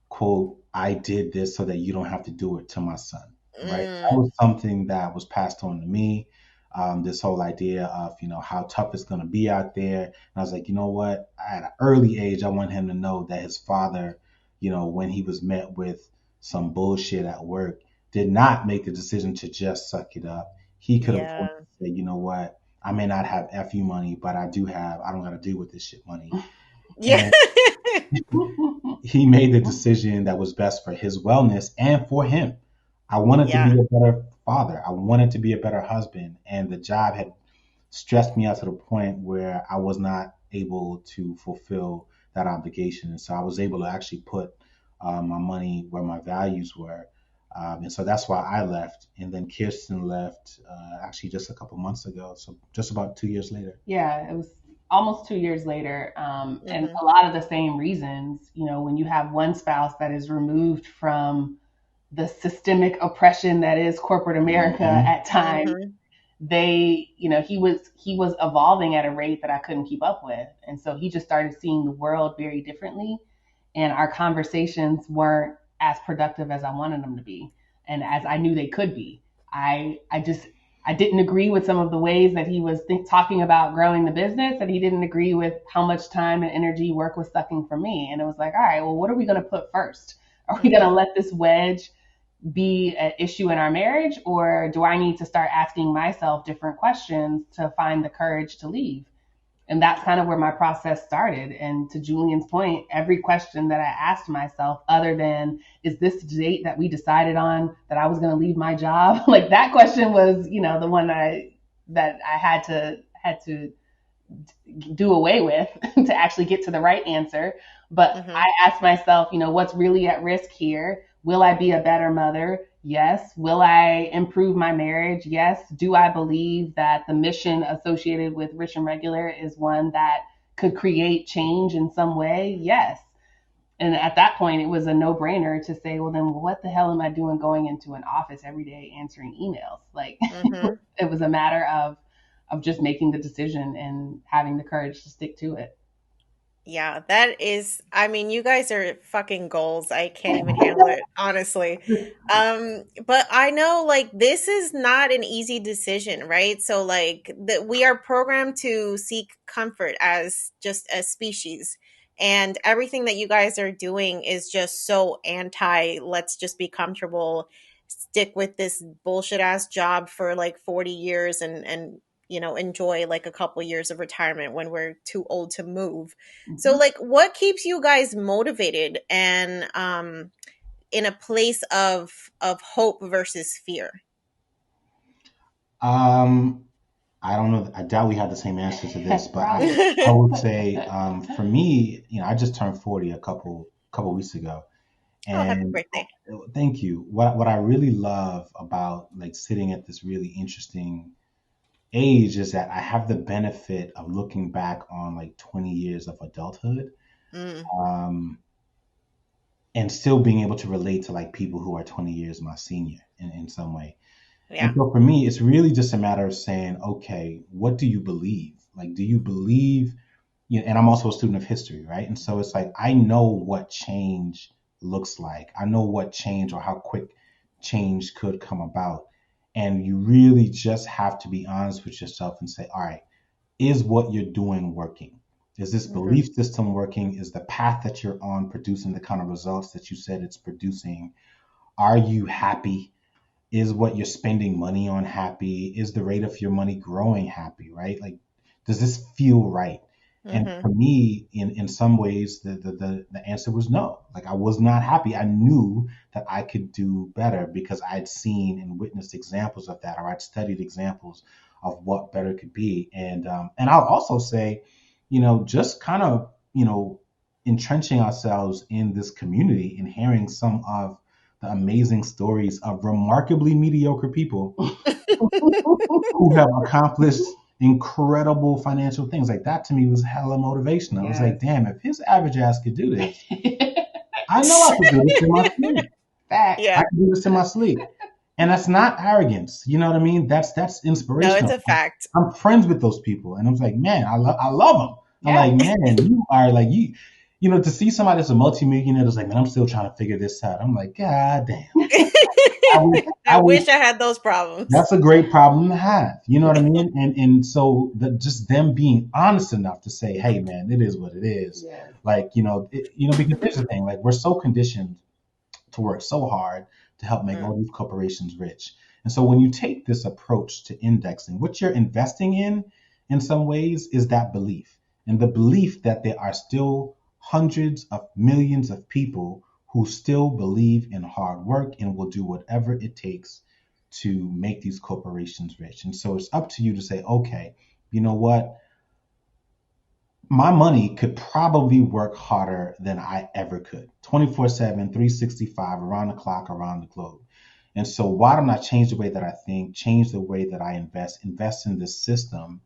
quote, I did this so that you don't have to do it to my son, right? That Mm. was something that was passed on to me. This whole idea of, how tough it's going to be out there. And I was like, you know what? At an early age, I want him to know that his father, when he was met with some bullshit at work, did not make the decision to just suck it up. He could have Yeah. said, you know what? I may not have FU money, but I don't got to deal with this shit money. Yeah. And he made the decision that was best for his wellness and for him. I wanted to be Yeah. a better father. I wanted to be a better husband. And the job had stressed me out to the point where I was not able to fulfill that obligation. And so I was able to actually put my money where my values were. And so that's why I left. And then Kirsten left actually just a couple months ago. So just about 2 years later. Yeah, it was almost 2 years later. And Mm-hmm. a lot of the same reasons, when you have one spouse that is removed from the systemic oppression that is corporate America at times, Mm-hmm. he was evolving at a rate that I couldn't keep up with. And so he just started seeing the world very differently. And our conversations weren't as productive as I wanted them to be, and as I knew they could be. I didn't agree with some of the ways that he was talking about growing the business, and he didn't agree with how much time and energy work was sucking from me. And it was like, all right, well, what are we going to put first? Are we going to let this wedge be an issue in our marriage, or do I need to start asking myself different questions to find the courage to leave? And that's kind of where my process started. And to Julian's point, every question that I asked myself, other than, is this the date that we decided on that I was going to leave my job? Like, that question was, the one that I had to do away with to actually get to the right answer. But Mm-hmm. I asked myself, what's really at risk here? Will I be a better mother? Yes. Will I improve my marriage? Yes. Do I believe that the mission associated with Rich and Regular is one that could create change in some way? Yes. And at that point, it was a no-brainer to say, well, then what the hell am I doing going into an office every day answering emails? Like, Mm-hmm. it was a matter of just making the decision and having the courage to stick to it. Yeah, that is, I mean, you guys are fucking goals. I can't even handle it, honestly. But I know like this is not an easy decision, right? So like that we are programmed to seek comfort as just a species. And everything that you guys are doing is just so anti, let's just be comfortable, stick with this bullshit ass job for like 40 years and enjoy like a couple years of retirement when we're too old to move. So Mhm. like what keeps you guys motivated and in a place of hope versus fear? Um, I don't know. I doubt we have the same answer to this, but Probably. I would say for me, I just turned 40 a couple weeks ago, Oh, happy and birthday. thank you. What I really love about like sitting at this really interesting age is that I have the benefit of looking back on like 20 years of adulthood, Mm, um, and still being able to relate to like people who are 20 years my senior in some way. And yeah. so for me, it's really just a matter of saying, okay, what do you believe? Like, do you believe, and I'm also a student of history, right? And so it's like, I know what change looks like. I know what change or how quick change could come about. And you really just have to be honest with yourself and say, all right, is what you're doing working? Is this Hmm. belief system working? Is the path that you're on producing the kind of results that you said it's producing? Are you happy? Is what you're spending money on happy? Is the rate of your money growing happy, right? Like, does this feel right? And Hmm. for me, in some ways, the answer was no. Like, I was not happy. I knew that I could do better because I'd seen and witnessed examples of that, or I'd studied examples of what better could be. And I'll also say, just kind of, entrenching ourselves in this community and hearing some of the amazing stories of remarkably mediocre people who have accomplished incredible financial things. Like, that to me was hella motivational. I was like, Yes. damn, if his average ass could do this, I know I could do this in my sleep. Facts. I Yeah. can do this in my sleep. And that's not arrogance. You know what I mean? That's No, it's inspirational. a fact. I'm friends with those people. And I was like, man, I love them. I'm Yeah. like, man, you are like, to see somebody that's a multimillionaire that's like, man, I'm still trying to figure this out. I'm like, God damn. I wish, I I wish wish I had those problems. that's a great problem to have. You know what I mean? And so just them being honest enough to say, hey, man, it is what it is. Yes. Like, because here's the thing, like, we're so conditioned to work so hard to help make Mm, all these corporations rich. And so when you take this approach to indexing, what you're investing in some ways, is that belief. And the belief that there are still hundreds of millions of people who still believe in hard work and will do whatever it takes to make these corporations rich. And so it's up to you to say, okay, you know what? My money could probably work harder than I ever could. 24/7, 365, around the clock, around the globe. And so why don't I change the way that I think, change the way that I invest in this system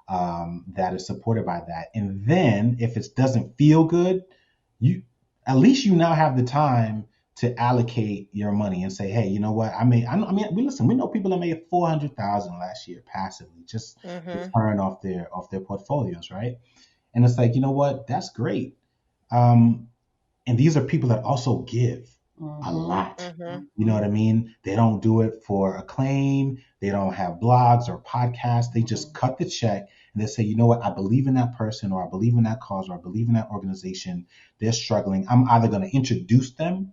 that is supported by that. And then if it doesn't feel good, you at least you now have the time to allocate your money and say, hey, you know what? We know people that made 400,000 last year passively, just Mm-hmm. return off their portfolios, right? And it's like, you know what? That's great. Um, and these are people that also give a lot. Mm-hmm. You know what I mean? They don't do it for acclaim. They don't have blogs or podcasts. They just cut the check and they say, you know what? I believe in that person, or I believe in that cause, or I believe in that organization. They're struggling. I'm either going to introduce them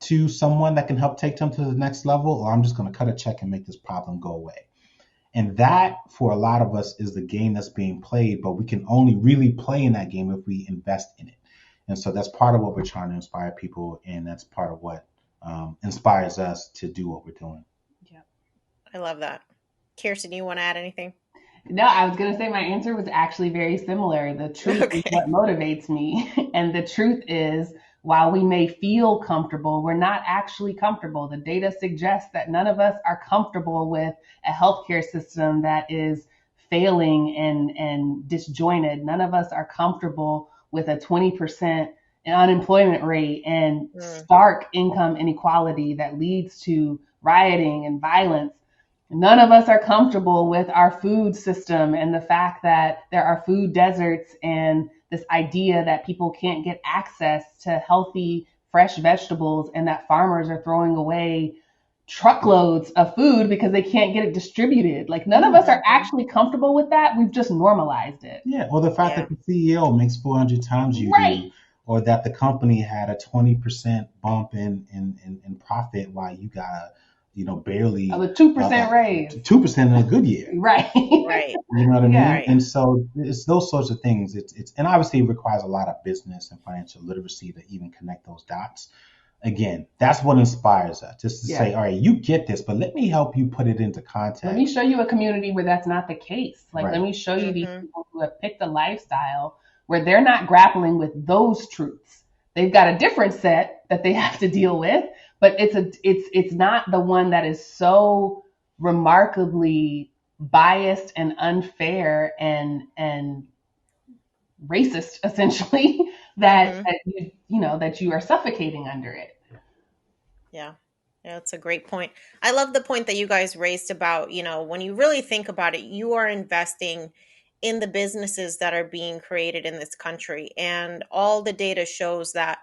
to someone that can help take them to the next level, or I'm just going to cut a check and make this problem go away. And that, for a lot of us, is the game that's being played, but we can only really play in that game if we invest in it. And so that's part of what we're trying to inspire people, and that's part of what inspires us to do what we're doing. Yeah. I love that. Kirsten, you want to add anything? No, I was going to say my answer was actually very similar. The truth is Okay. what motivates me. And the truth is, while we may feel comfortable, we're not actually comfortable. The data suggests that none of us are comfortable with a healthcare system that is failing and disjointed. None of us are comfortable with a 20% unemployment rate and Mm. stark income inequality that leads to rioting and violence. None of us are comfortable with our food system and the fact that there are food deserts and this idea that people can't get access to healthy, fresh vegetables and that farmers are throwing away truckloads of food because they can't get it distributed. Like, none of us are actually comfortable with that. We've just normalized it. Yeah, or the fact Yeah. that the CEO makes 400 times you Right. do, or that the company had a 20% bump in profit while you got a, barely Of a 2% raise. 2% in a good year. Right. Right. You know what I mean? Yeah. Right. And so it's those sorts of things. It's and obviously it requires a lot of business and financial literacy to even connect those dots. Again, that's what inspires us. Just to say, all right, you get this, but let me help you put it into context. Let me show you a community where that's not the case. Like, Right. let me show you these Mm-hmm. people who have picked a lifestyle where they're not grappling with those truths. They've got a different set that they have to deal with, but it's not the one that is so remarkably biased and unfair and racist, essentially, that, Mm-hmm. that you are suffocating under it. Yeah. Yeah, that's a great point. I love the point that you guys raised about, when you really think about it, you are investing in the businesses that are being created in this country. And all the data shows that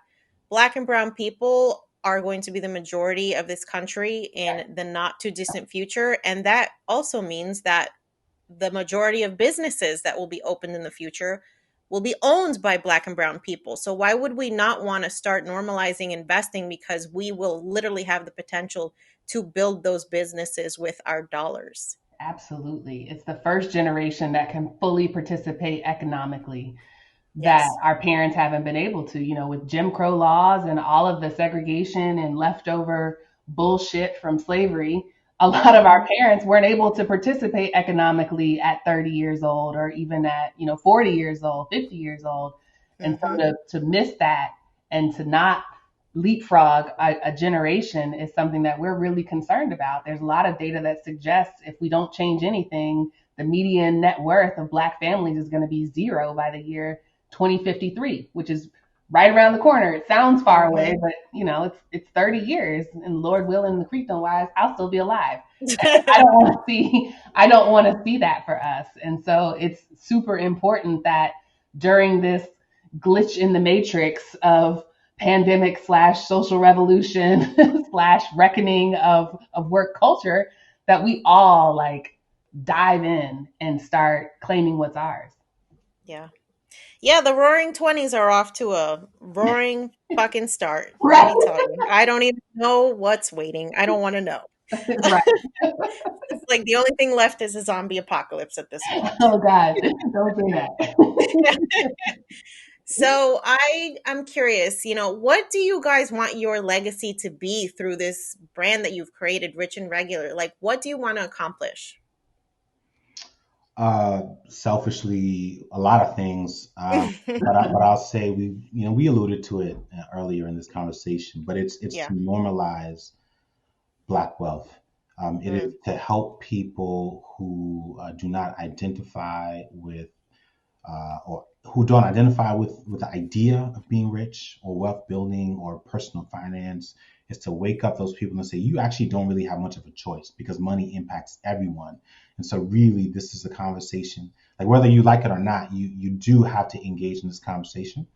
Black and brown people are going to be the majority of this country in the not too distant future. And that also means that the majority of businesses that will be opened in the future will be owned by Black and brown people. So why would we not want to start normalizing investing, because we will literally have the potential to build those businesses with our dollars? Absolutely. It's the first generation that can fully participate economically that Yes. our parents haven't been able to, with Jim Crow laws and all of the segregation and leftover bullshit from slavery. A lot of our parents weren't able to participate economically at 30 years old or even at, 40 years old, 50 years old. And so Mm-hmm. to miss that and to not leapfrog a generation is something that we're really concerned about. There's a lot of data that suggests if we don't change anything, the median net worth of Black families is going to be zero by the year 2053, which is right around the corner. It sounds far away, but it's 30 years, and Lord willing, the creek don't rise, I'll still be alive. I don't want to see that for us. And so it's super important that during this glitch in the matrix of pandemic / social revolution / reckoning of work culture, that we all dive in and start claiming what's ours. Yeah. Yeah, the roaring 20s are off to a roaring fucking start. Let Right. me tell you. I don't even know what's waiting. I don't want to know. Right. It's like the only thing left is a zombie apocalypse at this point. Oh God, don't say that. So I'm curious, what do you guys want your legacy to be through this brand that you've created, Rich and Regular? Like, what do you want to accomplish? Selfishly, a lot of things, but I'll say we alluded to it earlier in this conversation, but it's Yeah. to normalize Black wealth. It is Mm, to help people who do not identify with or who don't identify with the idea of being rich or wealth building or personal finance, is to wake up those people and say, you actually don't really have much of a choice because money impacts everyone. And so really this is a conversation, like whether you like it or not, you do have to engage in this conversation.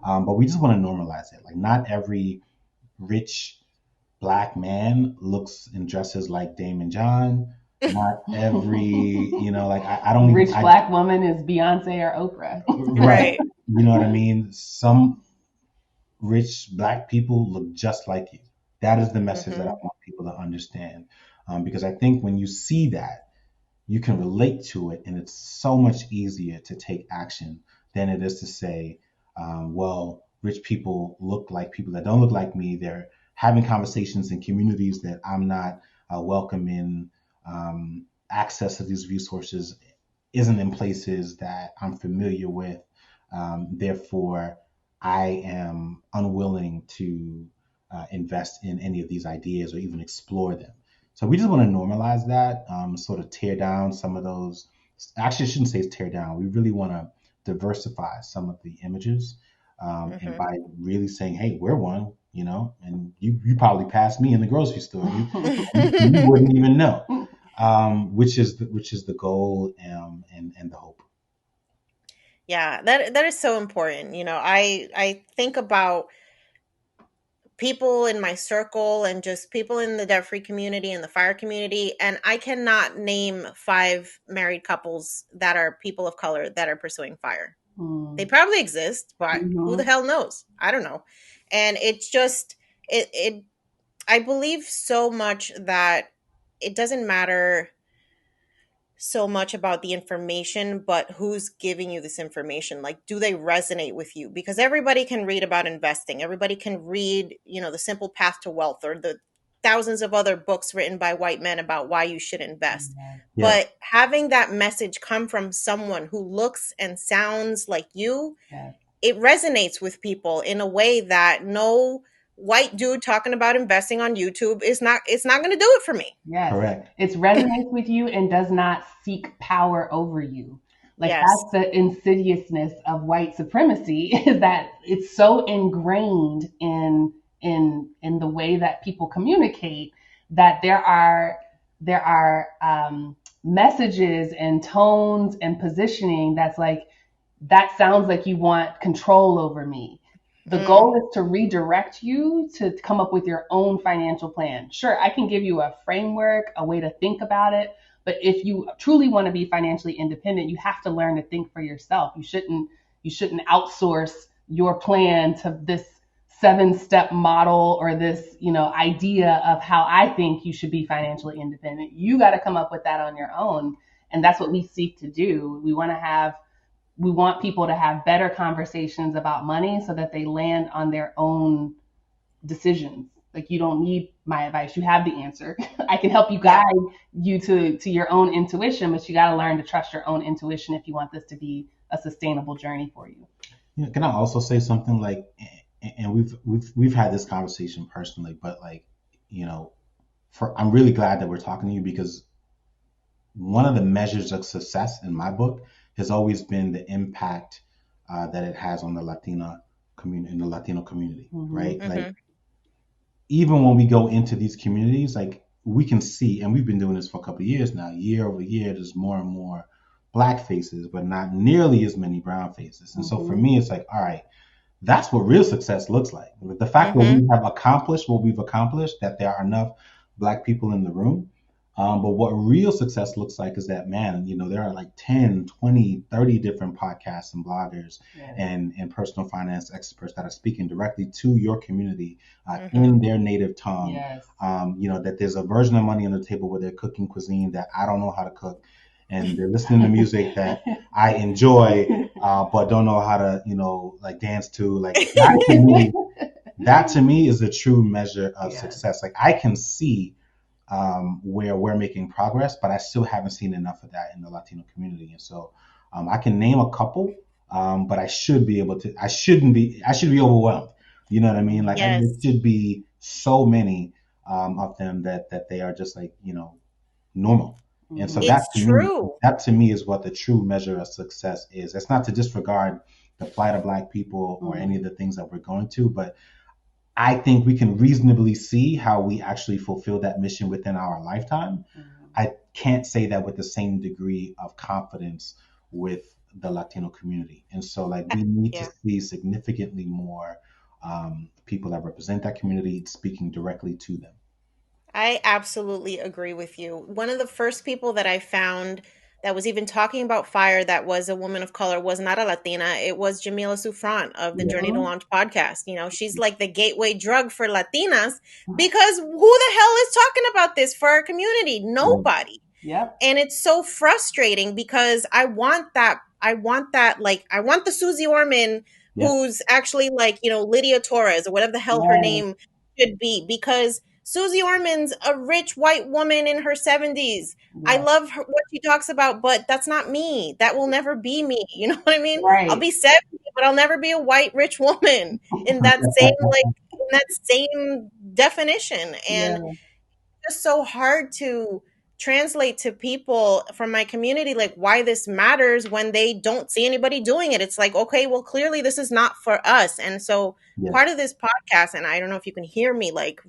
But we just want to normalize it. Like not every rich Black man looks and dresses like Damon John. Not every, like I don't even, Rich Black woman is Beyonce or Oprah. right. right. You know what I mean? Some rich Black people look just like you. That is the message that I Hmm. want people to understand. Because I think when you see that, you can relate to it, and it's so much easier to take action than it is to say, well, rich people look like people that don't look like me. They're having conversations in communities that I'm not welcome in. Access to these resources isn't in places that I'm familiar with. Therefore, I am unwilling to invest in any of these ideas or even explore them. So we just want to normalize that, sort of tear down some of those. Actually, I shouldn't say it's tear down. We really want to diversify some of the images, and Hmm. by really saying, "Hey, we're one," and you probably passed me in the grocery store. You wouldn't even know, which is the goal, and the hope. Yeah, that is so important. I think about people in my circle and just people in the debt free community and the fire community, and I cannot name 5 married couples that are people of color that are pursuing fire. They Mm. probably exist, but who the Mhm. hell knows? I don't know. And it's just it I believe so much that it doesn't matter so much about the information, but who's giving you this information. Like, do they resonate with you? Because everybody can read about investing, everybody can read, The Simple Path to Wealth, or the thousands of other books written by white men about why you should invest. Yes. Yes, But having that message come from someone who looks and sounds like you, Yes. it resonates with people in a way that no white dude talking about investing on YouTube is not, it's not going to do it for me. Yes. correct. It resonates with you and does not seek power over you. Like Yes. that's the insidiousness of white supremacy is that it's so ingrained in the way that people communicate that there are messages and tones and positioning that's like that sounds like you want control over me. The Mm, goal is to redirect you to come up with your own financial plan. Sure, I can give you a framework, a way to think about it, but if you truly want to be financially independent, you have to learn to think for yourself. You shouldn't outsource your plan to this 7-step model or this, idea of how I think you should be financially independent. You got to come up with that on your own, and that's what we seek to do. We want people to have better conversations about money so that they land on their own decisions. Like you don't need my advice. You have the answer. I can help you yeah. guide you to your own intuition, but you got to learn to trust your own intuition if you want this to be a sustainable journey for you. Can I also say something like, and we've had this conversation personally, but like, you know, I'm really glad that we're talking to you because one of the measures of success in my book has always been the impact that it has on the Latina community, in the Latino community, Mm-hmm. right? Like Hmm. even when we go into these communities, like we can see, and we've been doing this for a couple of years now, year over year, there's more and more black faces, but not nearly as many brown faces. And so for Mm-hmm. me, it's like, all right, that's what real success looks like. The fact that Hmm. we have accomplished what we've accomplished, that there are enough black people in the room. But what real success looks like is that, man, there are like 10, 20, 30 different podcasts and bloggers Yes. and personal finance experts that are speaking directly to your community Hmm. in their native tongue. Yes. That there's a version of Money on the Table where they're cooking cuisine that I don't know how to cook, and they're listening to music that I enjoy, but don't know how to, like dance to. Like that to me is a true measure of Yes. success. Like I can see where we're making progress, but I still haven't seen enough of that in the Latino community. And so I can name a couple, but I should be able to. I should be overwhelmed. You know what I mean? Like there Yes, should be so many of them that they are just like normal. And so it's true. that to me is what the true measure of success is. It's not to disregard the plight of Black people or any of the things that we're going to, but I think we can reasonably see how we actually fulfill that mission within our lifetime. I can't say that with the same degree of confidence with the Latino community. And so, like, we need to Yeah. see significantly more people that represent that community speaking directly to them. I absolutely agree with you. One of the first people that I found that was even talking about fire that was a woman of color was not a Latina. It was Jamila Sufran of the Yeah, Journey to Launch podcast. You know, she's like the gateway drug for Latinas because who the hell is talking about this for our community? yeah, Nobody. Yep. And it's so frustrating because I want that like I want the Susie Orman yeah, who's actually like, Lydia Torres or whatever the hell her Yes. name should be, because Susie Orman's a rich white woman in her 70s. I Yes. love what she talks about, but that's not me. That will never be me. You know what I mean? I'll Right. be 70, but I'll never be a white rich woman in that same definition. And Yeah. just so hard to translate to people from my community like why this matters when they don't see anybody doing it. It's like, okay, well, clearly this is not for us. And so yeah, part of this podcast, and I don't know if you can hear me like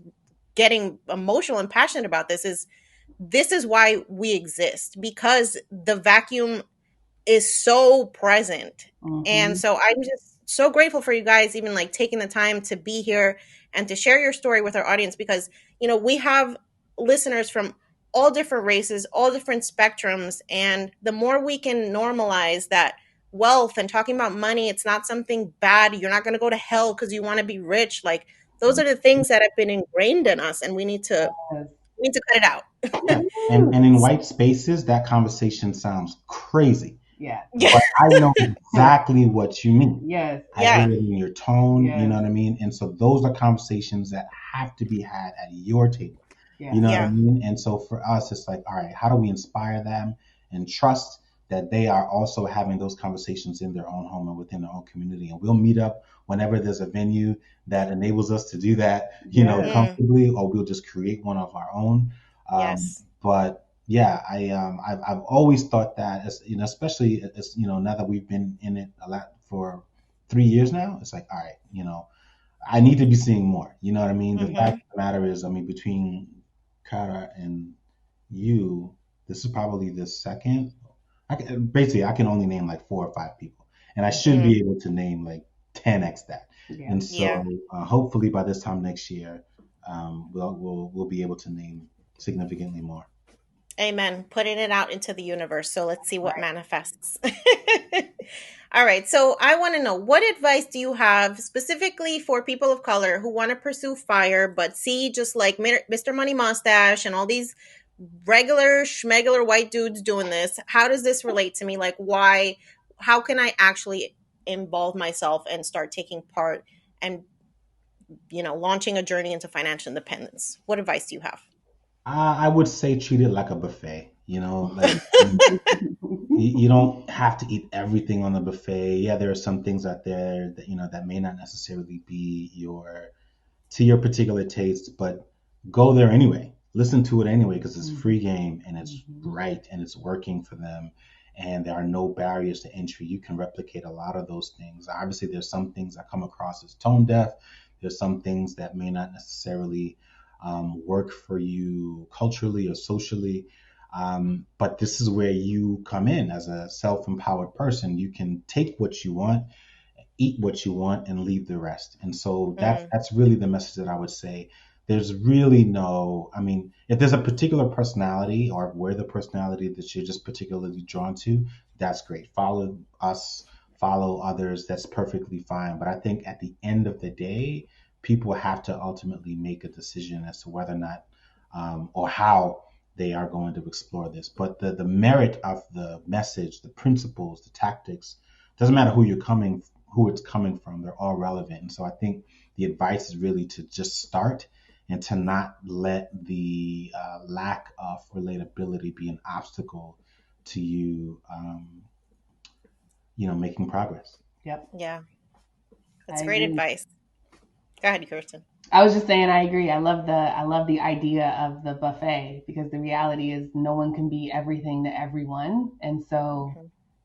getting emotional and passionate about this is why we exist, because the vacuum is so present. And Mm-hmm. so I'm just so grateful for you guys even like taking the time to be here and to share your story with our audience, because we have listeners from all different races, all different spectrums, and the more we can normalize that wealth and talking about money, it's not something bad. You're not going to go to hell because you want to be rich. Like those are the things that have been ingrained in us, and Yes. we need to cut it out. yeah. And in white spaces, that conversation sounds crazy. Yeah. Yeah. But I know exactly what you mean. Yes. I hear Yeah. it in your tone, you Yes. know what I mean? And so those are conversations that have to be had at your table. You Yeah. know what I Yeah. mean? And so for us, it's like, all right, how do we inspire them and trust that they are also having those conversations in their own home and within their own community? And we'll meet up whenever there's a venue that enables us to do that, Yes. Mm, comfortably, or we'll just create one of our own. yes. But yeah, I've always thought that, as especially as now that we've been in it a lot for 3 years now, it's like, all right, I need to be seeing more. You know what I mean? The fact Hmm. of the matter is, I mean, between Kara and you, this is probably the second. Basically, I can only name like 4 or 5 people, and I should Mm, be able to name like 10x that. Yeah. And yeah. so, hopefully, by this time next year, we'll be able to name significantly more. Amen. Putting it out into the universe. So let's see what Right. manifests. All right. So I want to know, what advice do you have specifically for people of color who want to pursue fire, but see just like Mr. Money Mustache and all these regular schmegular white dudes doing this? How does this relate to me? Like, how can I actually involve myself and start taking part and, launching a journey into financial independence? What advice do you have? I would say treat it like a buffet. Like you don't have to eat everything on the buffet. Yeah, there are some things out there that that may not necessarily be to your particular taste, but go there anyway. Listen to it anyway because it's free game and it's Mm-hmm. right and it's working for them. And there are no barriers to entry. You can replicate a lot of those things. Obviously, there's some things that come across as tone deaf. There's some things that may not necessarily work for you culturally or socially. But this is where you come in as a self empowered person. You can take what you want, eat what you want, and leave the rest. And so Mm, that's really the message that I would say. There's really no, I mean, if there's a particular personality or where the personality that you're just particularly drawn to, that's great. Follow us, follow others. That's perfectly fine. But I think at the end of the day, people have to ultimately make a decision as to whether or not or how they are going to explore this. But the merit of the message, the principles, the tactics, doesn't matter who it's coming from. They're all relevant. And so I think the advice is really to just start and to not let the lack of relatability be an obstacle to you, making progress. Yep. Yeah, I that's great agree. advice. Go ahead, Kirsten. I was just saying I agree. I love the idea of the buffet because the reality is no one can be everything to everyone. And so,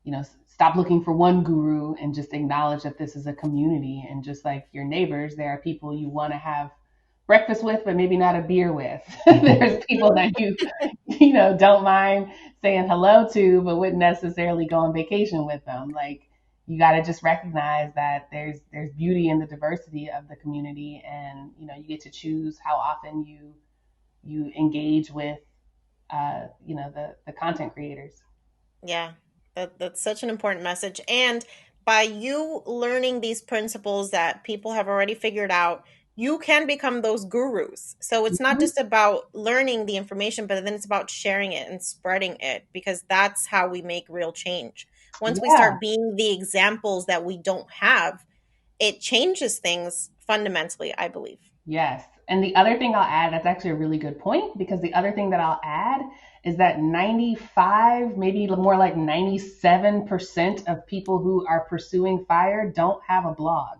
Hmm. stop looking for one guru and just acknowledge that this is a community, and just like your neighbors, there are people you want to have breakfast with but maybe not a beer with. There's people that you don't mind saying hello to but wouldn't necessarily go on vacation with them. Like, you got to just recognize that there's beauty in the diversity of the community, and you get to choose how often you engage with the content creators. Yeah, that's such an important message. And by you learning these principles that people have already figured out, you can become those gurus. So it's not Mhm. just about learning the information, but then it's about sharing it and spreading it, because that's how we make real change. Once we Yeah. start being the examples that we don't have, it changes things fundamentally, I believe. Yes. And the other thing I'll add, that's actually a really good point, because the other thing that I'll add is that 95, maybe more like 97% of people who are pursuing fire don't have a blog.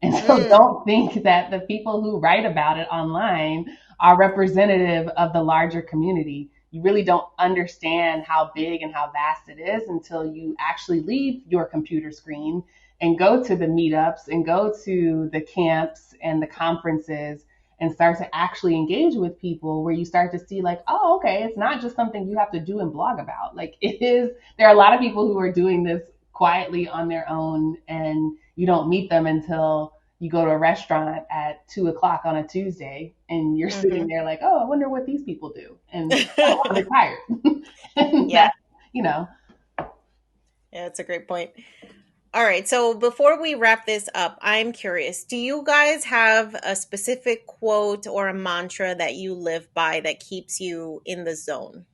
And so Mm, don't think that the people who write about it online are representative of the larger community. You really don't understand how big and how vast it is until you actually leave your computer screen and go to the meetups and go to the camps and the conferences and start to actually engage with people, where you start to see like, oh, okay, it's not just something you have to do and blog about. Like, it is, there are a lot of people who are doing this quietly on their own, and you don't meet them until you go to a restaurant at 2 o'clock on a Tuesday and you're sitting mhm. there like, oh, I wonder what these people do. And oh, I'm retired. And Yeah, that, you know, yeah, that's a great point. All right. So before we wrap this up, I'm curious, do you guys have a specific quote or a mantra that you live by that keeps you in the zone?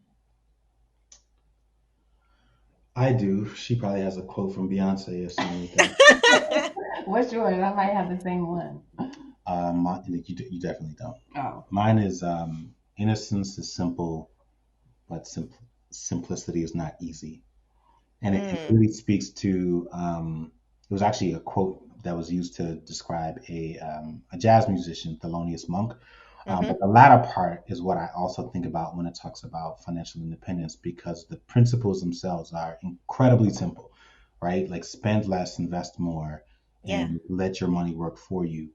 I do. She probably has a quote from Beyonce or something like that. what's yours? I might have the same one. You definitely don't. Oh. Mine is innocence is simple, but simplicity is not easy. And it Mm, really speaks to, it was actually a quote that was used to describe a jazz musician, Thelonious Monk. But mm-hmm. the latter part is what I also think about when it talks about financial independence, because the principles themselves are incredibly simple, right? Like, spend less, invest more, Yeah. and let your money work for you.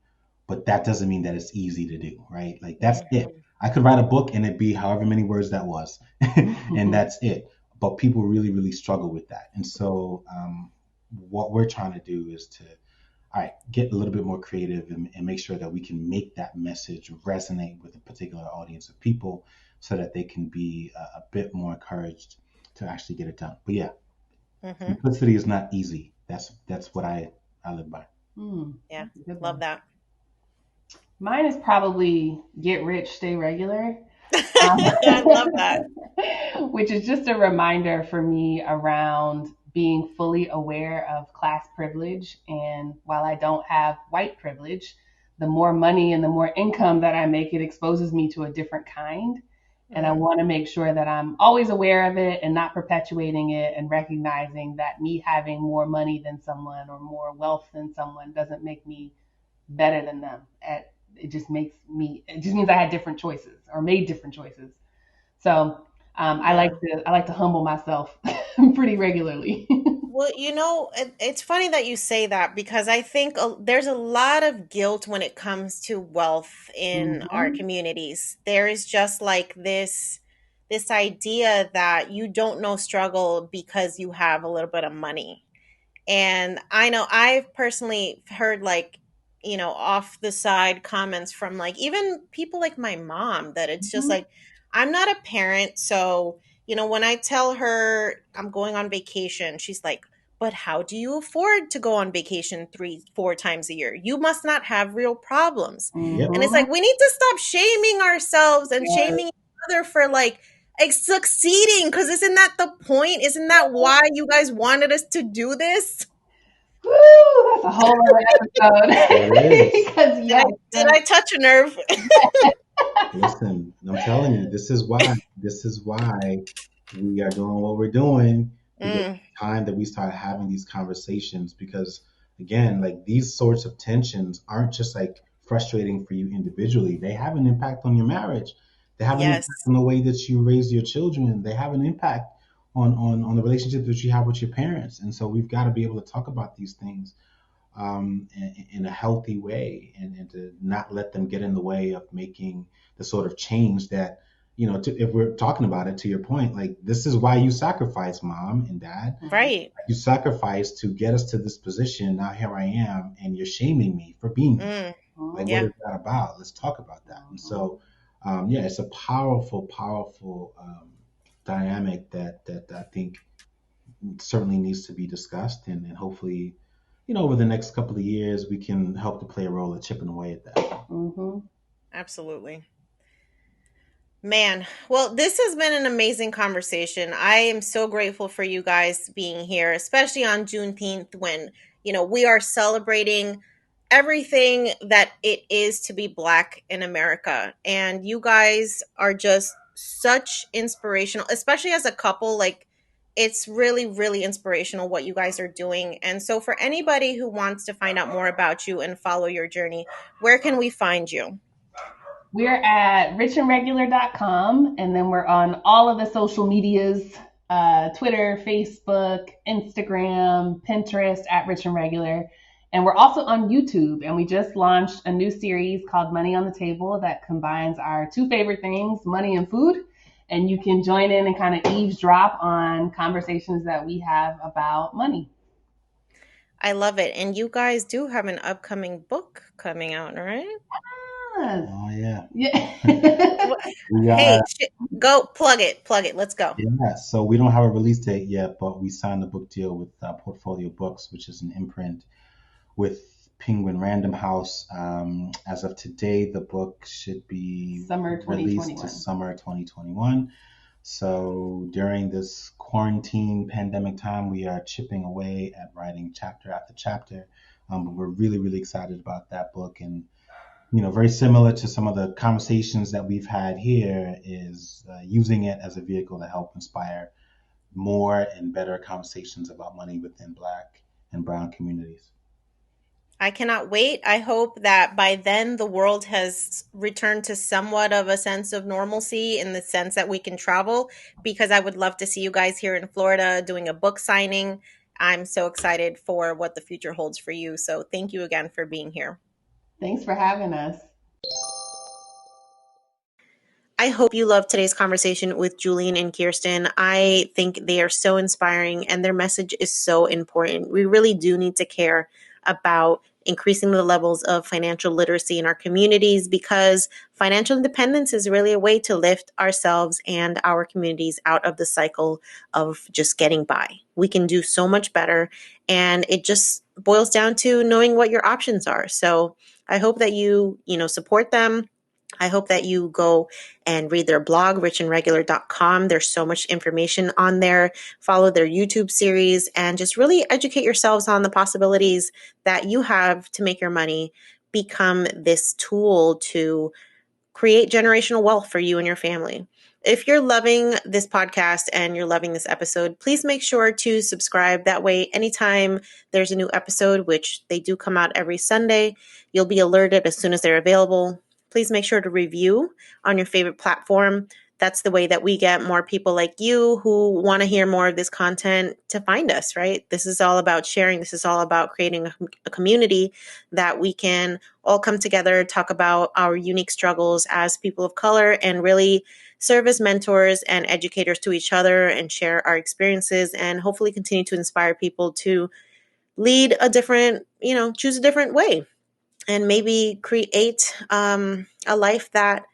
But that doesn't mean that it's easy to do, right? Like, that's it. Hmm. I could write a book and it be however many words that was, and that's it. But people really, really struggle with that. And so, what we're trying to do is to, all right, get a little bit more creative, and make sure that we can make that message resonate with a particular audience of people so that they can be a bit more encouraged to actually get it done. But yeah, Hmm. simplicity is not easy. That's what I live by. Yeah. That's a good Love one. that. Mine is probably get rich, stay regular, I love that. which is just a reminder for me around being fully aware of class privilege. And while I don't have white privilege, the more money and the more income that I make, it exposes me to a different kind. And I Mm, want to make sure that I'm always aware of it and not perpetuating it, and recognizing that me having more money than someone or more wealth than someone doesn't make me better than them. It just means I had different choices or made different choices. So I like yeah. to humble myself pretty regularly. Well, it's funny that you say that, because I think there's a lot of guilt when it comes to wealth in our Hmm. communities. There is just like this idea that you don't know struggle because you have a little bit of money. And I know I've personally heard, like, off the side comments from, like, even people like my mom, that it's just Hmm. like, I'm not a parent. So, when I tell her I'm going on vacation, she's like, but how do you afford to go on vacation 4 times a year? You must not have real problems. Yep. And it's Hmm. like, we need to stop shaming ourselves and Yes. shaming each other for, like, succeeding, because isn't that the point? Isn't that why you guys wanted us to do this? Woo, that's a whole other episode. It is. Because Did I yes, did I touch a nerve? Listen, I'm telling you, this is why we are doing what we're doing, because Mm, it's time that we start having these conversations, because again, like these sorts of tensions aren't just like frustrating for you individually. They have an impact on your marriage. They have an impact yes. on the way that you raise your children. They have an impact on the relationship that you have with your parents. And so we've got to be able to talk about these things in a healthy way, and to not let them get in the way of making the sort of change that, if we're talking about it, to your point, like this is why you sacrifice, mom and dad. Right. You sacrifice to get us to this position. Now here I am, and you're shaming me for being here. Mm, Like, what yeah. is that about? Let's talk about that. And so, yeah, it's a powerful, powerful dynamic that I think certainly needs to be discussed, and hopefully, over the next couple of years, we can help to play a role of chipping away at that. Absolutely. Man, well, this has been an amazing conversation. I am so grateful for you guys being here, especially on Juneteenth when, we are celebrating everything that it is to be Black in America. And you guys are just such inspirational, especially as a couple. Like, it's really, really inspirational what you guys are doing. And so, for anybody who wants to find out more about you and follow your journey, where can we find you? We're at richandregular.com, and then we're on all of the social medias, Twitter, Facebook, Instagram, Pinterest at Rich and Regular. And we're also on YouTube, and we just launched a new series called Money on the Table that combines our two favorite things, money and food. And you can join in and kind of eavesdrop on conversations that we have about money. I love it. And you guys do have an upcoming book coming out, right? Yes. Oh yeah, Yeah. we Hey, are. go plug it. Plug it. Let's go. Yeah, so we don't have a release date yet, but we signed a book deal with Portfolio Books, which is an imprint with Penguin Random House. As of today, the book should be Summer released to 2021. summer 2021. So during this quarantine pandemic time, we are chipping away at writing chapter after chapter. But we're really, really excited about that book. And, very similar to some of the conversations that we've had here, is using it as a vehicle to help inspire more and better conversations about money within Black and Brown communities. I cannot wait. I hope that by then the world has returned to somewhat of a sense of normalcy in the sense that we can travel, because I would love to see you guys here in Florida doing a book signing. I'm so excited for what the future holds for you. So thank you again for being here. Thanks for having us. I hope you loved today's conversation with Julian and Kiersten. I think they are so inspiring and their message is so important. We really do need to care about increasing the levels of financial literacy in our communities, because financial independence is really a way to lift ourselves and our communities out of the cycle of just getting by. We can do so much better, and it just boils down to knowing what your options are. So I hope that you support them. I hope that you go and read their blog, richandregular.com. There's so much information on there. Follow their YouTube series and just really educate yourselves on the possibilities that you have to make your money become this tool to create generational wealth for you and your family. If you're loving this podcast and you're loving this episode, please make sure to subscribe. That way, anytime there's a new episode, which they do come out every Sunday, you'll be alerted as soon as they're available. Please make sure to review on your favorite platform. That's the way that we get more people like you who want to hear more of this content to find us, right? This is all about sharing. This is all about creating a community that we can all come together, talk about our unique struggles as people of color, and really serve as mentors and educators to each other and share our experiences, and hopefully continue to inspire people to lead a different, choose a different way, and maybe create a life that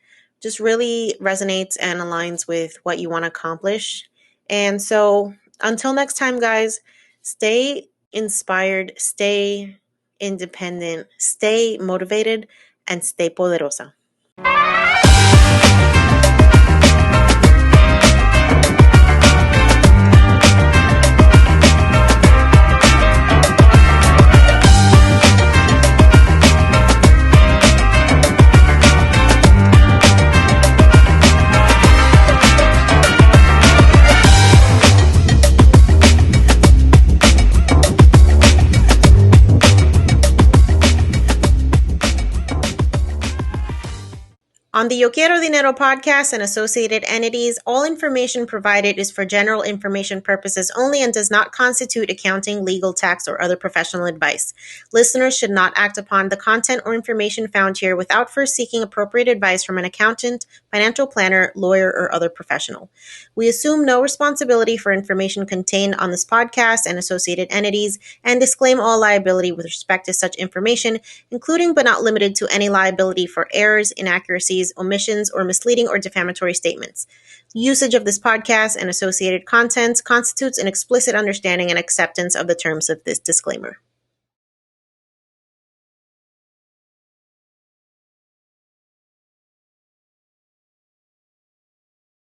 just really resonates and aligns with what you want to accomplish. And so until next time, guys, stay inspired, stay independent, stay motivated, and stay poderosa. On the Yo Quiero Dinero podcast and associated entities, all information provided is for general information purposes only and does not constitute accounting, legal, tax, or other professional advice. Listeners should not act upon the content or information found here without first seeking appropriate advice from an accountant, financial planner, lawyer, or other professional. We assume no responsibility for information contained on this podcast and associated entities and disclaim all liability with respect to such information, including but not limited to any liability for errors, inaccuracies, omissions, or misleading or defamatory statements. Usage of this podcast and associated content constitutes an explicit understanding and acceptance of the terms of this disclaimer.